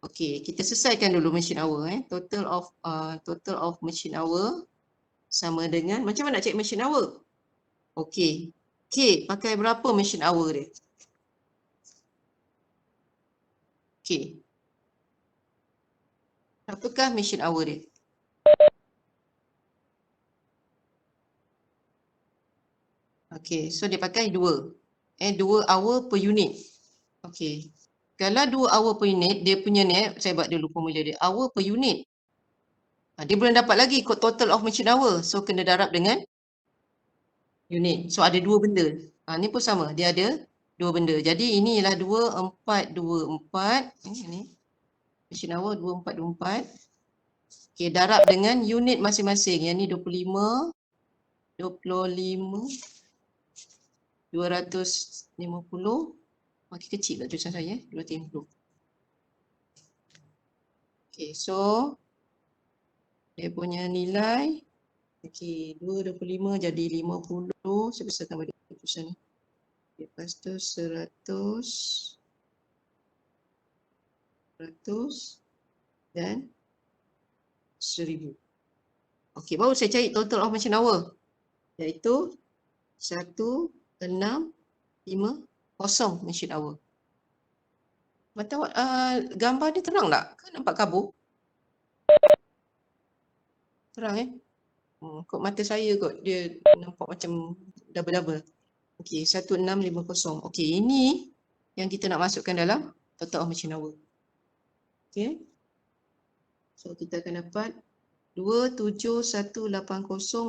Speaker 1: Okey, kita selesaikan dulu machine hour. Total of machine hour sama dengan, macam mana nak cek machine hour? Okey, K pakai berapa machine hour dia? K. Apakah machine hour dia? Okey, so dia pakai 2. 2 hour per unit. Okey. Kalau 2 hour per unit, dia punya ni, saya buat dulu formula dia. Hour per unit. Dia belum dapat lagi total of machine hour. So kena darab dengan unit. So ada dua benda. Ni pun sama. Dia ada dua benda. Jadi ini ialah 2424. Ini. Machine hour 2424. Okey, darab dengan unit masing-masing. Yang ni 25. 250. Makin kecil tak tulisan saya. 250. Okey, so dia punya nilai. Okey, 225 jadi 50. Saya besarkan balik tulisan ni. Lepas tu 100 dan 1000. Okey, baru saya cari total of machine hour. Iaitu 1650 machine hour. Mata gambar ni terang tak? Kan nampak kabur? Terang kot mata saya kot dia nampak macam double-double. Okey, 1650. Okey, ini yang kita nak masukkan dalam total of machine hour. Okey. So kita akan dapat 27180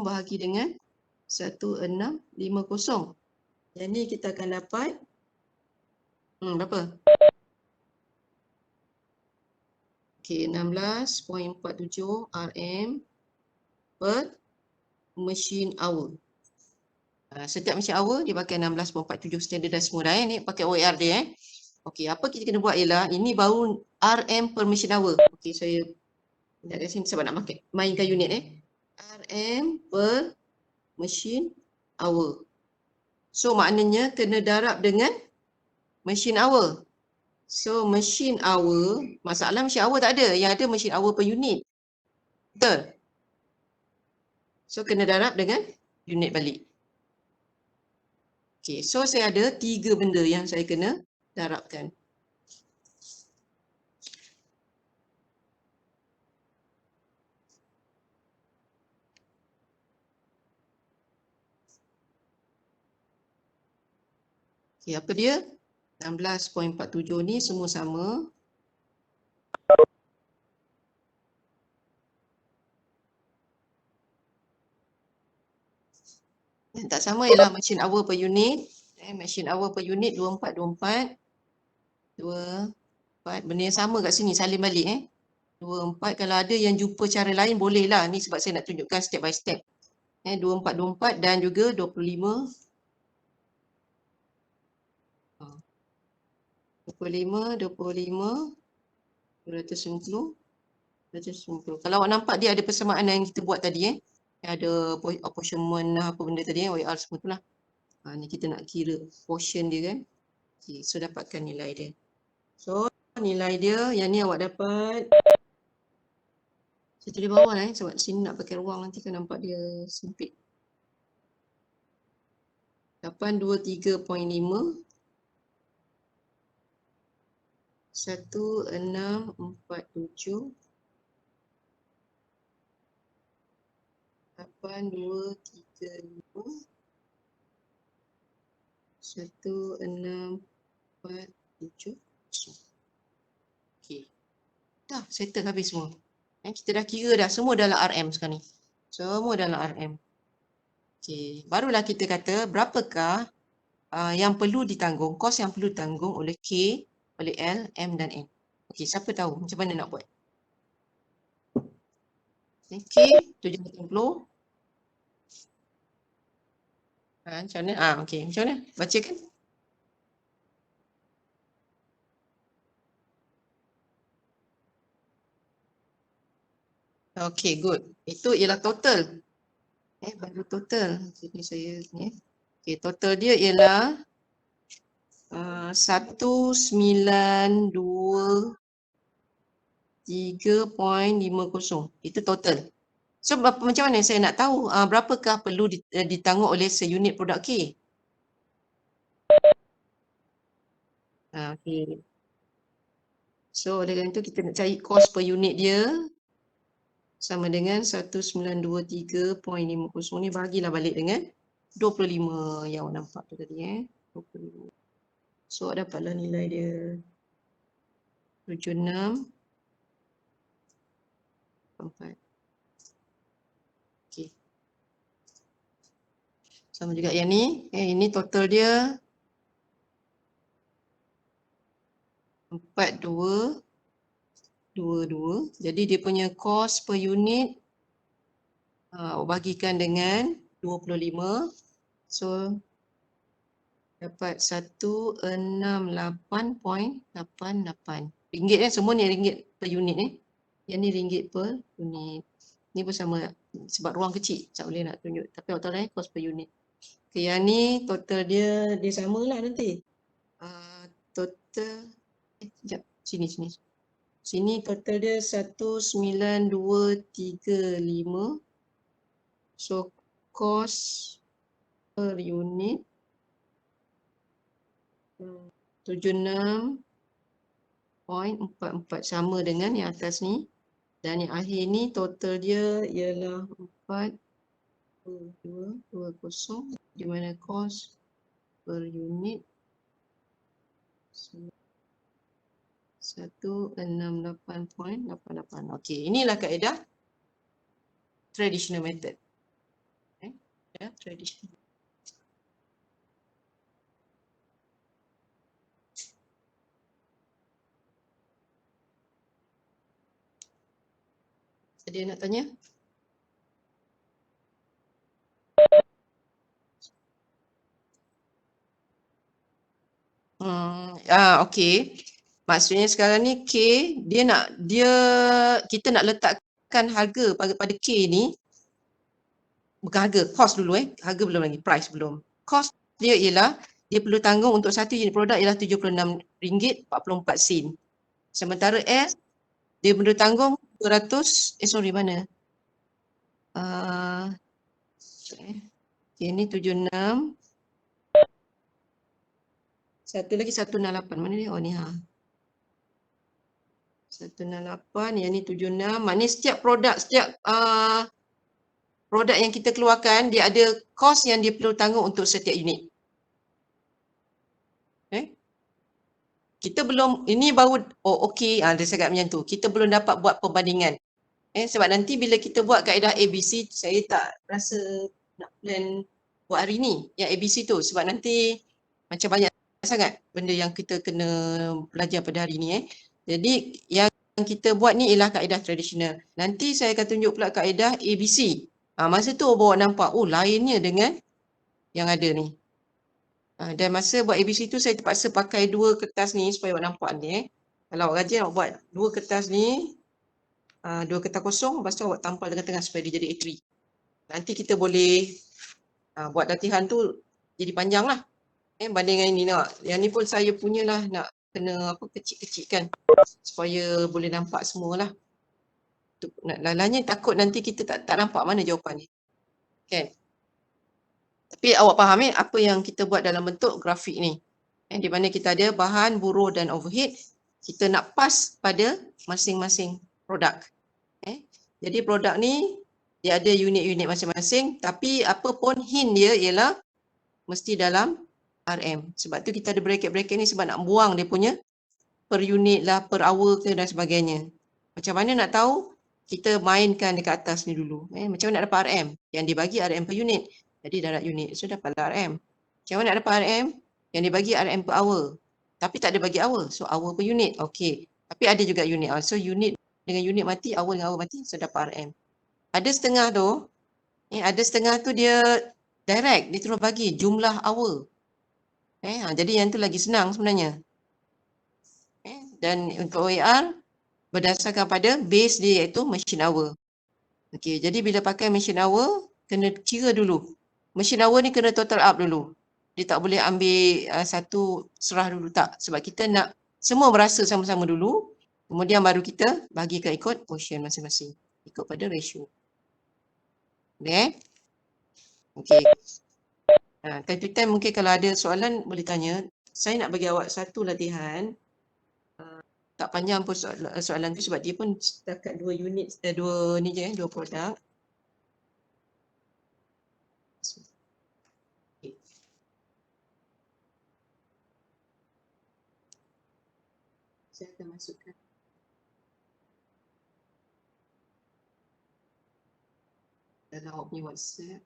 Speaker 1: bahagi dengan 1650. Yang ni kita akan dapat berapa? Okey, 16.47 RM per machine hour. Setiap machine hour dia pakai 16.47 standard dah semua dah ni pakai OAR dia Okey, apa kita kena buat ialah ini baru RM per machine hour. Okey, saya nak kat sini sebab nak mainkan unit RM per machine hour. So maknanya kena darab dengan machine hour. So machine hour, masalah machine hour tak ada, yang ada machine hour per unit. Betul? So kena darab dengan unit balik. Okey, so saya ada 3 benda yang saya kena darabkan. Okey, apa dia? 16.47 ni semua sama. Yang tak sama ialah machine hour per unit. Machine hour per unit 2424. 24. Benda yang sama kat sini, salin balik 24. Kalau ada yang jumpa cara lain bolehlah. Ni sebab saya nak tunjukkan step by step. 2424 dan juga 25. 25, 290. Kalau awak nampak dia ada persamaan yang kita buat tadi ada apportionment apa benda tadi OER semua tu lah. Ni kita nak kira portion dia kan. Okay, so dapatkan nilai dia. So nilai dia yang ni awak dapat. Saya tulis bawah lah sebab sini nak pakai ruang nanti kan nampak dia sempit. 823.5 1647 8235 1647. Okey. Dah settle habis semua. Kita dah kira dah semua dalam RM sekarang ni. Semua dalam RM. Okey, barulah kita kata berapakah yang perlu ditanggung, kos yang perlu ditanggung oleh K, oleh L, M dan N. Okey, siapa tahu macam mana nak buat? K 780. Macam mana? Okey, macam mana? Bacakan. Okey, good. Itu ialah total. Baru total. Jadi saya ni. Okey, total dia ialah 192.3.50. Itu total. So macam mana saya nak tahu berapakah perlu ditanggung oleh seunit produk K? Okay. So oleh kerana itu kita nak cari kos per unit dia sama dengan 192.3.50 ni bahagilah balik dengan 25 yang awak nampak tu tadi 25. So dapatlah nilai dia 76.4. Okey. Sama juga yang ni. Ini total dia 4222. Jadi dia punya kos per unit bagikan dengan 25. So dapat 168.88 ringgit semua ni ringgit per unit Yang ni ringgit per unit. Ni pun sama sebab ruang kecil tak boleh nak tunjuk. Tapi awak tahu kos per unit. Okay, yang ni total dia samalah nanti. Total sekejap sini. Sini total dia 19235. So kos per unit 76.44 sama dengan yang atas ni. Dan yang akhir ni total dia ialah 4220 di mana kos per unit 168.88. Okey, inilah kaedah traditional method. Traditional. Ada yang nak tanya? Okey. Maksudnya sekarang ni K kita nak letakkan harga pada K ni, bukan harga, cost dulu harga belum lagi, price belum. Cost dia ialah dia perlu tanggung untuk satu unit produk ialah RM76.44. Sementara S dia perlu tanggung 200 mana? Okay, ni 76. Satu lagi 168. Mana ni? Oh ni 168, yang ni 76. Maknanya setiap produk yang kita keluarkan dia ada kos yang dia perlu tanggung untuk setiap unit. Kita belum, ini baru okey, dia cakap macam tu. Kita belum dapat buat perbandingan. Sebab nanti bila kita buat kaedah ABC, saya tak rasa nak plan buat hari ni, yang ABC tu, sebab nanti macam banyak sangat benda yang kita kena belajar pada hari ni. Jadi yang kita buat ni ialah kaedah tradisional. Nanti saya akan tunjuk pula kaedah ABC. Masa tu bawa nampak, oh lainnya dengan yang ada ni. Dan masa buat ABC tu saya terpaksa pakai 2 kertas ni supaya awak nampak ni. Kalau awak rajin awak buat 2 kertas ni, 2 kertas kosong, lepas tu awak tampal tengah-tengah supaya dia jadi A3. Nanti kita boleh buat latihan tu jadi panjang lah. Banding dengan ini nak. Yang ni pun saya punyalah nak kena kecil-kecilkan supaya boleh nampak semualah. Lalanya takut nanti kita tak nampak mana jawapan ni. Kan? Tapi awak faham apa yang kita buat dalam bentuk grafik ni. Di mana kita ada bahan, buruh dan overhead. Kita nak pas pada masing-masing produk. Jadi produk ni dia ada unit-unit masing-masing, tapi apa pun hint dia ialah mesti dalam RM. Sebab tu kita ada bracket-bracket ni sebab nak buang dia punya per unit lah, per hour ke dan sebagainya. Macam mana nak tahu? Kita mainkan dekat atas ni dulu. Macam mana nak dapat RM? Yang dibagi RM per unit. Jadi darat unit, so dapatlah RM. Macam mana nak dapat RM? Yang dibagi RM per hour. Tapi tak ada bagi hour, so hour per unit. Okey. Tapi ada juga unit. So unit dengan unit mati, hour dengan hour mati, so dapat RM. Ada setengah tu, dia direct, dia terus bagi jumlah hour. Jadi yang tu lagi senang sebenarnya. Dan untuk OER, berdasarkan pada base dia iaitu machine hour. Okey, jadi bila pakai machine hour, kena kira dulu. Machine hour ni kena total up dulu. Dia tak boleh ambil satu serah dulu, tak. Sebab kita nak semua berasa sama-sama dulu, kemudian baru kita bagikan ikut portion masing-masing. Ikut pada ratio. Boleh? Okey. Time to time mungkin kalau ada soalan boleh tanya. Saya nak bagi awak satu latihan. Tak panjang pun soalan tu sebab dia pun setakat 2 unit, 2 ni je, 2 produk. Saya akan masukkan dalam awak punya WhatsApp.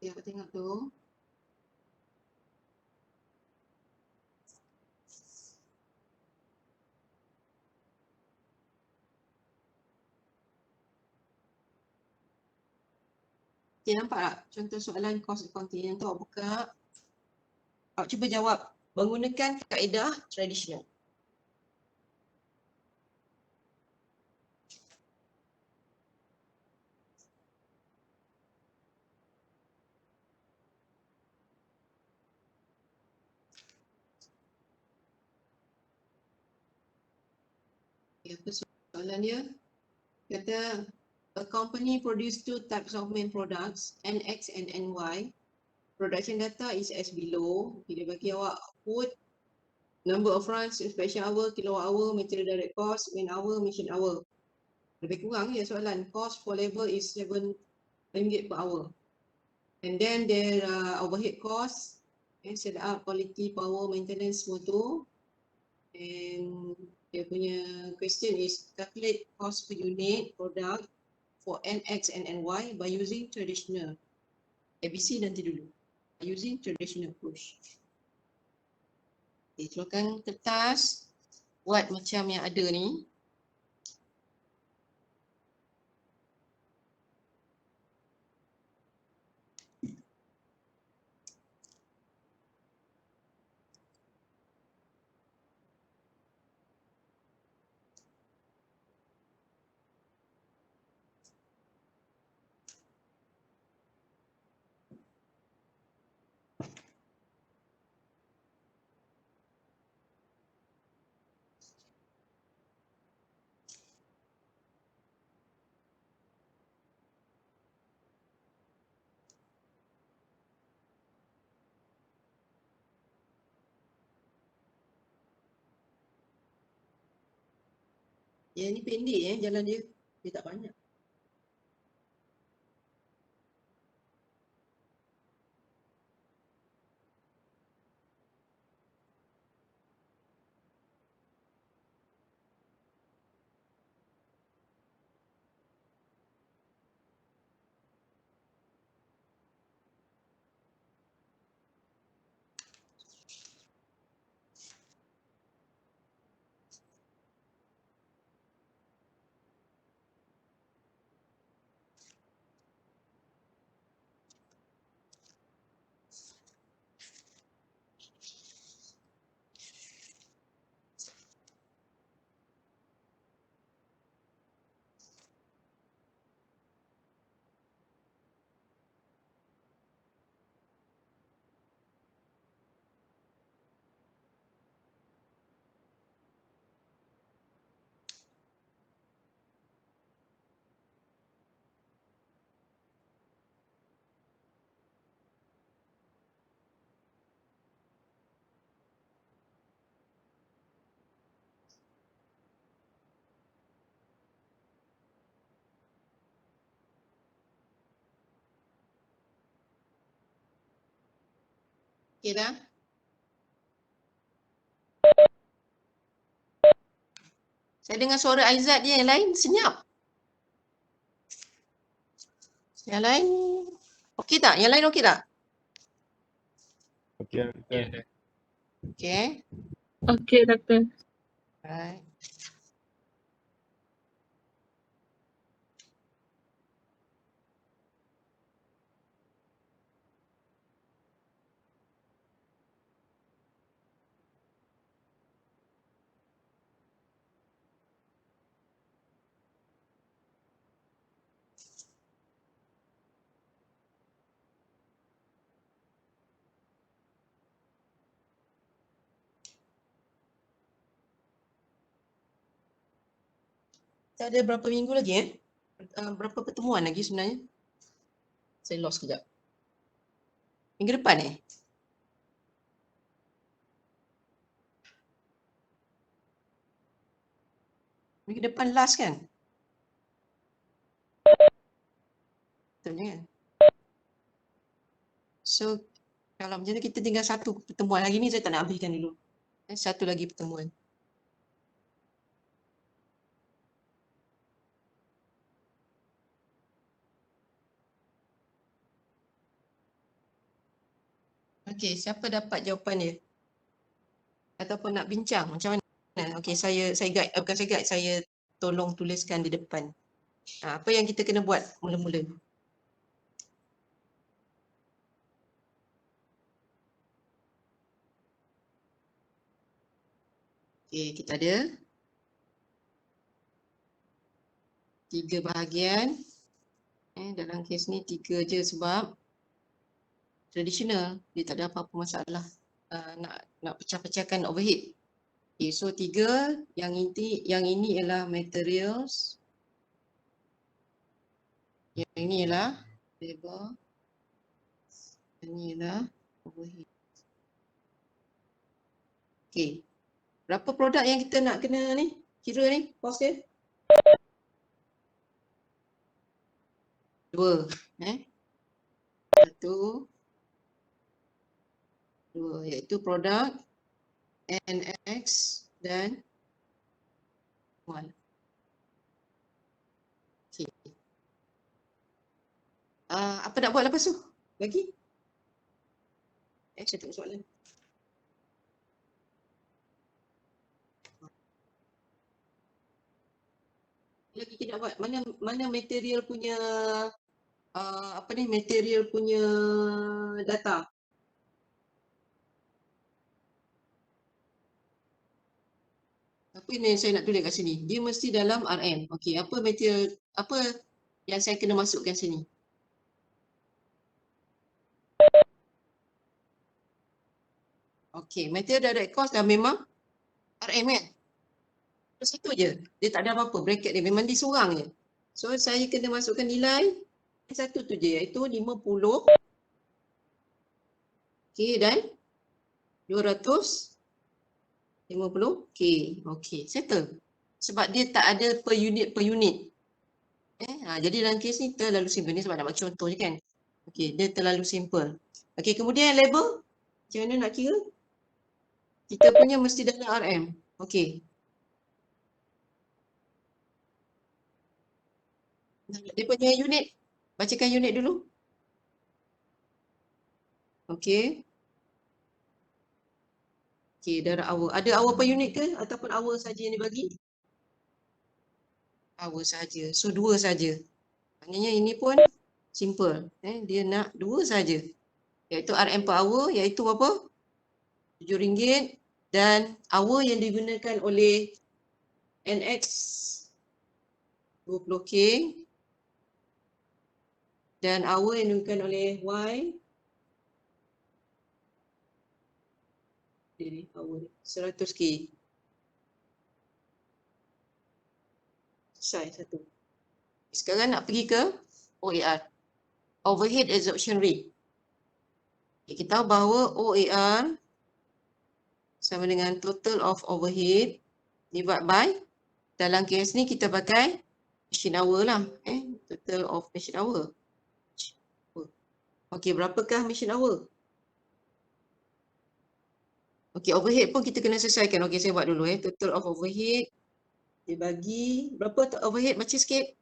Speaker 1: Ya, awak tengok tu. Okay, nampak tak? Contoh soalan cost accounting yang tu awak buka. Awak cuba jawab menggunakan kaedah tradisional. Okay, apa soalan dia? Kata, a company produce 2 types of main products, NX and NY. Production data is as below. Dia bagi awak output, number of runs, inspection hour, kilowatt hour, material direct cost, man hour, machine hour. Lebih kurang ya soalan. Cost for labor is RM7 per hour. And then there are overhead costs, set up, quality, power, maintenance, semua tu. And dia punya question is calculate cost per unit product for NX and NY by using traditional. ABC nanti dulu. Using traditional approach. Okay, keluarkan kertas. Buat macam yang ada ni. Yang ni pendek jalan dia. Dia tak banyak. Okey dah. Saya dengar suara Aizat dia yang lain senyap. Yang lain okey tak? Yang lain okey tak?
Speaker 3: Okey, doktor.
Speaker 1: Okey.
Speaker 4: Okey, doktor.
Speaker 1: Right. Kita ada berapa minggu lagi berapa pertemuan lagi sebenarnya? Saya lost kejap. Minggu depan Minggu depan last kan? Betul kan? So, kalau macam tu kita tinggal satu pertemuan. Hari ni saya tak nak habiskan dulu. Satu lagi pertemuan. Okey, siapa dapat jawapan dia? Ataupun nak bincang macam mana? Okey, saya guide, bukan saya guide, saya tolong tuliskan di depan. Apa yang kita kena buat mula-mula? Okey, kita ada 3 bahagian. Dalam kes ni 3 je sebab tradisional, dia tak ada apa-apa masalah nak pecah-pecahkan overhead. Okay, so 3, yang ini ialah materials, yang ini ialah labor, yang ini ialah overhead. Okay, berapa produk yang kita nak kena ni? Kira ni, kos dia? 2, 1, 2, iaitu produk NX dan Y. Okay. Apa nak buat lepas tu? Lagi? Saya tengok soalan. Lagi kita nak buat, mana material punya material punya data. Apa yang saya nak tulis kat sini? Dia mesti dalam RM. Okey, apa material, apa yang saya kena masukkan sini? Okey, material direct cost dah memang RM kan? Terus itu je. Dia tak ada apa-apa, bracket dia memang disorang je. So saya kena masukkan nilai satu tu je, iaitu 50. Okey, dan 250. Okey, settle. Sebab dia tak ada per unit. Jadi dalam kes ni terlalu simple. Ni sebab nak bagi contoh je kan. Okey, dia terlalu simple. Okey, kemudian label. Macam mana nak kira? Kita punya mesti dalam RM. Okey. Dia punya unit. Bacakan unit dulu. Okey. Okey, darab hour. Ada hour per unit ke? Ataupun hour saja yang dibagi? Hour saja. So, 2 saja. Maknanya ini pun simple. Dia nak 2 saja. Iaitu RM per hour, iaitu berapa? RM7. Dan hour yang digunakan oleh NX 20K. Dan hour yang digunakan oleh Y. Ini hour 100K. Selesai satu. Sekarang nak pergi ke OAR. Overhead Absorption Rate. Kita tahu bahawa OAR sama dengan total of overhead divided by, dalam kes ni kita pakai machine hour lah. Total of machine hour. Okey, berapakah machine hour? Okey, overhead pun kita kena sesuaikan. Okey, saya buat dulu. Total of overhead dibagi, berapa overhead? Baca sikit.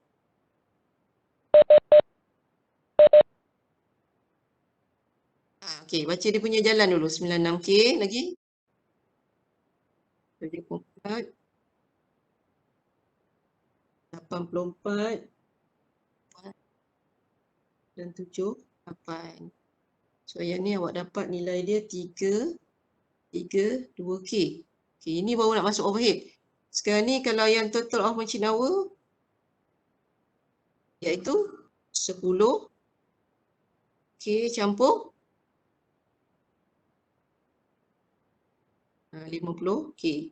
Speaker 1: Okey, baca dia punya jalan dulu. 96K lagi. 74. 84. Dan 7. 8. So, yang ni awak dapat nilai dia 3.2K. Okey, ini baru nak masuk overhead. Sekarang ni kalau yang total of machine hour iaitu 10K campur 50K.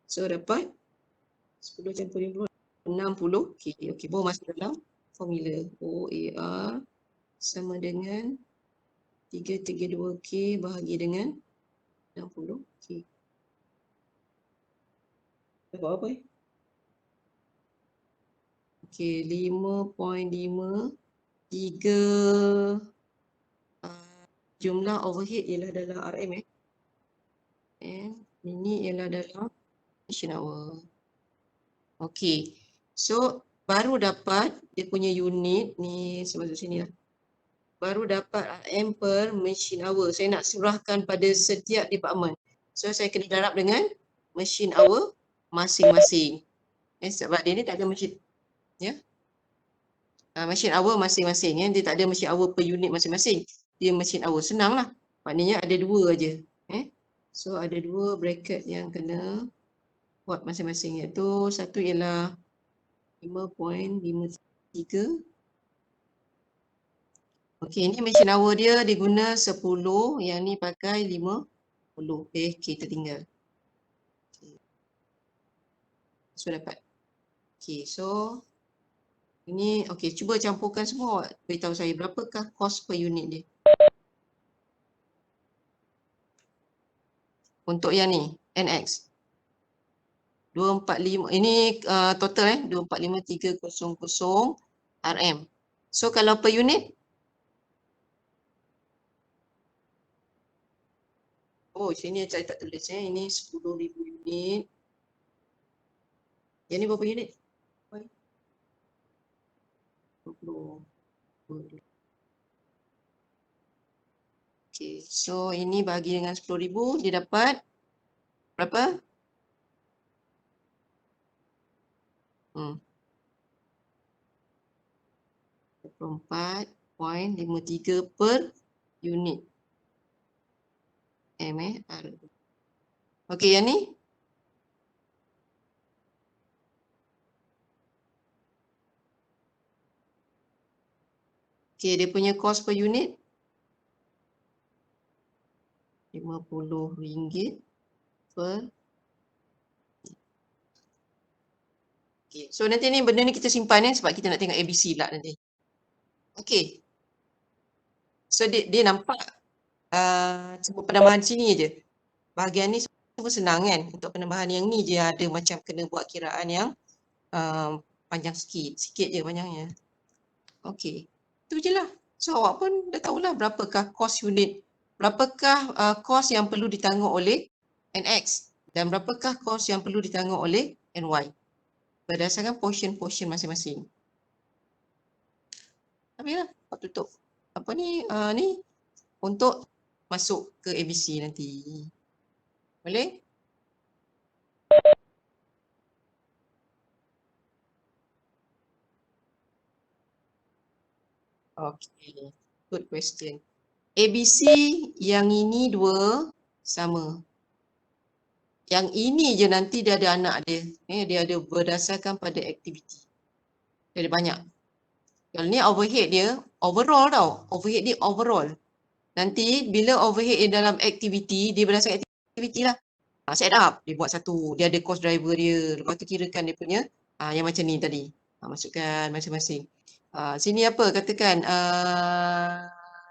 Speaker 1: So dapat 10 campur 50, 60K. Okey, baru masuk dalam formula. OAR sama dengan 332K bahagi dengan 60K. Dapat apa? Okey, 5.5. 3 jumlah overhead ialah dalam RM. Ini ialah dalam machine hour. Okey. So, baru dapat dia punya unit ni, saya masuk sini lah. Baru dapat RM per machine hour. Saya nak surahkan pada setiap department. So, saya kena darab dengan machine hour masing-masing. Sebab dia ni tak ada machine. Machine hour masing-masing. Dia tak ada machine hour per unit masing-masing. Dia machine hour. Senang lah. Maknanya ada 2 aja. So, ada 2 bracket yang kena buat masing-masing. Iaitu satu ialah 5.53. Okey, ini machine hour dia diguna 10. Yang ni pakai 50. Kita tinggal. So, dapat. Okey, so ini, okey, cuba campurkan semua. Beritahu saya berapakah cost per unit dia. Untuk yang ni, NX. 245, ini total 245,300 RM. So, kalau per unit, sini saya tak tulis. Ini 10,000 unit. Yang ni berapa unit? 20. Okey, so ini bagi dengan 10,000, dia dapat berapa? 24.53 per unit. Okey, yang ni? Okey, dia punya cost per unit RM50 per. Okey, so nanti ni benda ni kita simpan sebab kita nak tengok ABC pula nanti. Okey. So dia nampak cuma penambahan sini je. Bahagian ni pun senang kan. Untuk penambahan yang ni je ada macam kena buat kiraan yang panjang sikit je panjangnya. Okey, tu je lah. So awak pun dah tahulah berapakah kos unit, berapakah kos yang perlu ditanggung oleh NX dan berapakah kos yang perlu ditanggung oleh NY berdasarkan portion-portion masing-masing. Habislah, awak tutup. Apa ni, ni untuk masuk ke ABC nanti. Boleh? Okay, good question. ABC yang ini dua sama. Yang ini je nanti dia ada anak dia. Dia ada berdasarkan pada aktiviti. Dia ada banyak. Kalau ni overhead dia, overall tau. Overhead dia overall. Nanti bila overhead dalam aktiviti, dia berdasarkan aktiviti lah. Set up, dia buat satu. Dia ada cost driver dia. Lepas tu kirakan dia punya yang macam ni tadi. Masukkan masing-masing. Sini apa? Katakan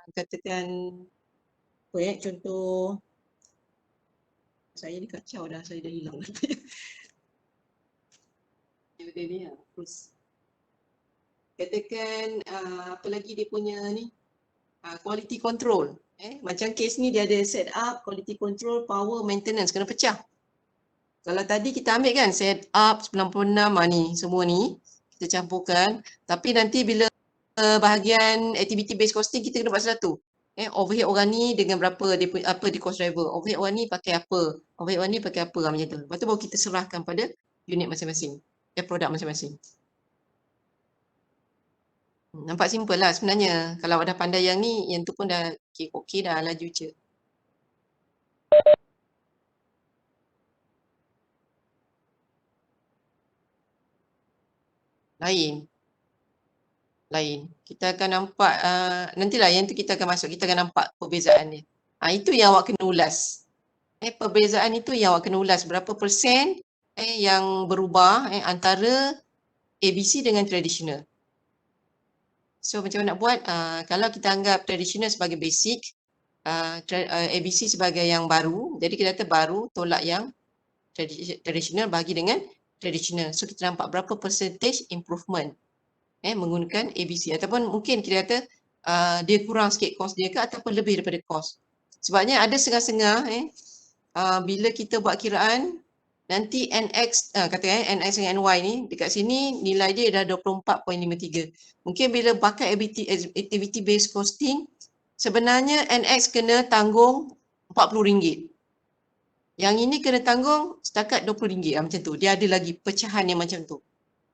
Speaker 1: apa contoh saya ni kacau dah, saya dah hilang benda ni terus katakan apa lagi dia punya ni quality control. Macam case ni dia ada set up, quality control, power, maintenance, kena pecah. Kalau tadi kita ambil kan set up 96 ni, semua ni kita campurkan, tapi nanti bila bahagian activity based costing kita kena buat satu. Overhead orang ni dengan berapa dia apa di cost driver, overhead orang ni pakai apa, overhead orang ni pakai apa, macam tu. Lepas tu baru kita serahkan pada unit masing-masing, produk masing-masing. Nampak simple lah sebenarnya. Kalau awak dah pandai yang ni, yang tu pun dah okey dah, laju je. Lain. Kita akan nampak, nantilah yang tu kita akan masuk, kita akan nampak perbezaan dia. Itu yang awak kena ulas. Perbezaan itu yang awak kena ulas. Berapa persen yang berubah antara ABC dengan traditional. So macam mana nak buat? Kalau kita anggap traditional sebagai basic, ABC sebagai yang baru, jadi kita kata baru tolak yang traditional bagi dengan traditional. So kita nampak berapa percentage improvement menggunakan ABC, ataupun mungkin kita kata dia kurang sikit kos dia ke ataupun lebih daripada kos. Sebabnya ada setengah-setengah bila kita buat kiraan nanti NX kata NX dengan NY ni dekat sini nilai dia dah 24.53. Mungkin bila pakai activity based costing sebenarnya NX kena tanggung RM40. Yang ini kena tanggung setakat RM20 macam tu. Dia ada lagi pecahan yang macam tu.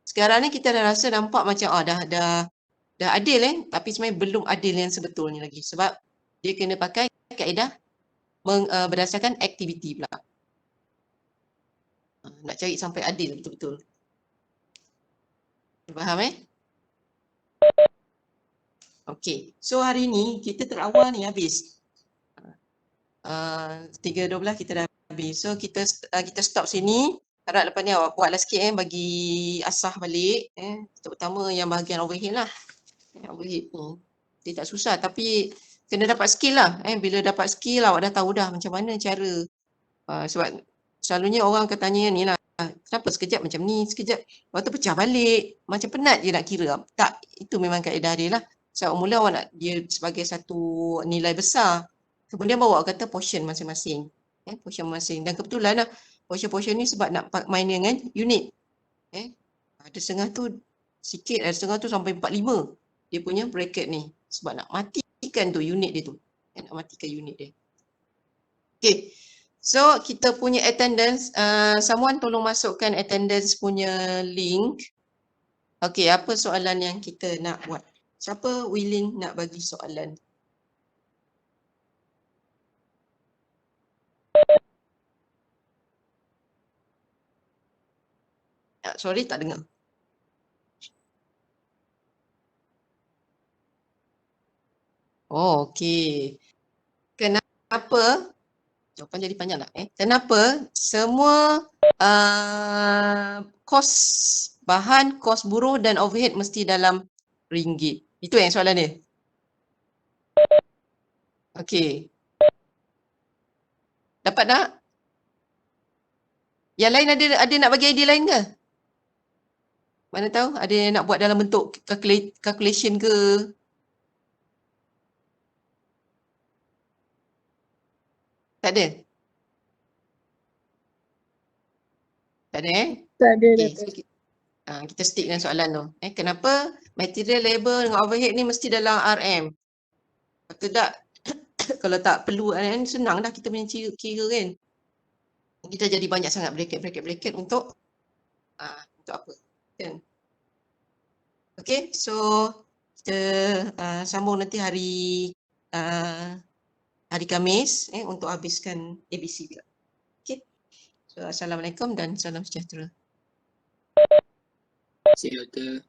Speaker 1: Sekarang ni kita dah rasa nampak macam dah adil tapi sebenarnya belum adil yang sebetulnya lagi sebab dia kena pakai kaedah berdasarkan aktiviti pula. Nak cari sampai adil betul-betul. Faham Okey. So hari ni kita terawal ni habis. 3.12 kita dah habis. So kita stop sini. Harap lepas ni awak buatlah sikit bagi asah balik. Terutama yang bahagian overhead lah. Overhead ni. Dia tak susah tapi kena dapat skill lah. Bila dapat skill awak dah tahu dah macam mana cara. Sebab selalunya orang akan tanya ni lah. Kenapa sekejap macam ni, sekejap. Lepas tu pecah balik. Macam penat je nak kira. Tak, itu memang kaedah dia lah. Sebab mula awak nak dia sebagai satu nilai besar. Kemudian bawa awak kata portion masing-masing. Portion masing. Dan kebetulan lah portion-portion ni sebab nak main dengan unit. Ada setengah tu sikit, ada setengah tu sampai 45. Dia punya bracket ni. Sebab nak matikan tu unit dia tu. Nak matikan unit dia. Okay. So kita punya attendance, someone tolong masukkan attendance punya link. Okay, apa soalan yang kita nak buat? Siapa willing nak bagi soalan? Sorry, tak dengar. Oh, okay. Kenapa? Jawapan jadi panjang tak? Kenapa semua kos bahan, kos buruh dan overhead mesti dalam ringgit? Itu yang soalan dia. Okey. Dapat tak? Yang lain ada nak bagi idea lain ke? Mana tahu ada yang nak buat dalam bentuk calculation ke? Tak ada? Tak ada
Speaker 4: Tak ada,
Speaker 1: Okay,
Speaker 4: Doktor.
Speaker 1: so kita stick dengan soalan tu. Kenapa material, labor dengan overhead ni mesti dalam RM? Betul tak? Kalau tak perlu RM, senang dah kita punya kira kan. Kita jadi banyak sangat bracket untuk apa? Kan? Okay, so kita sambung nanti hari Khamis untuk habiskan ABC juga. Okay. So, Assalamualaikum dan salam sejahtera.
Speaker 2: Saya Doktor.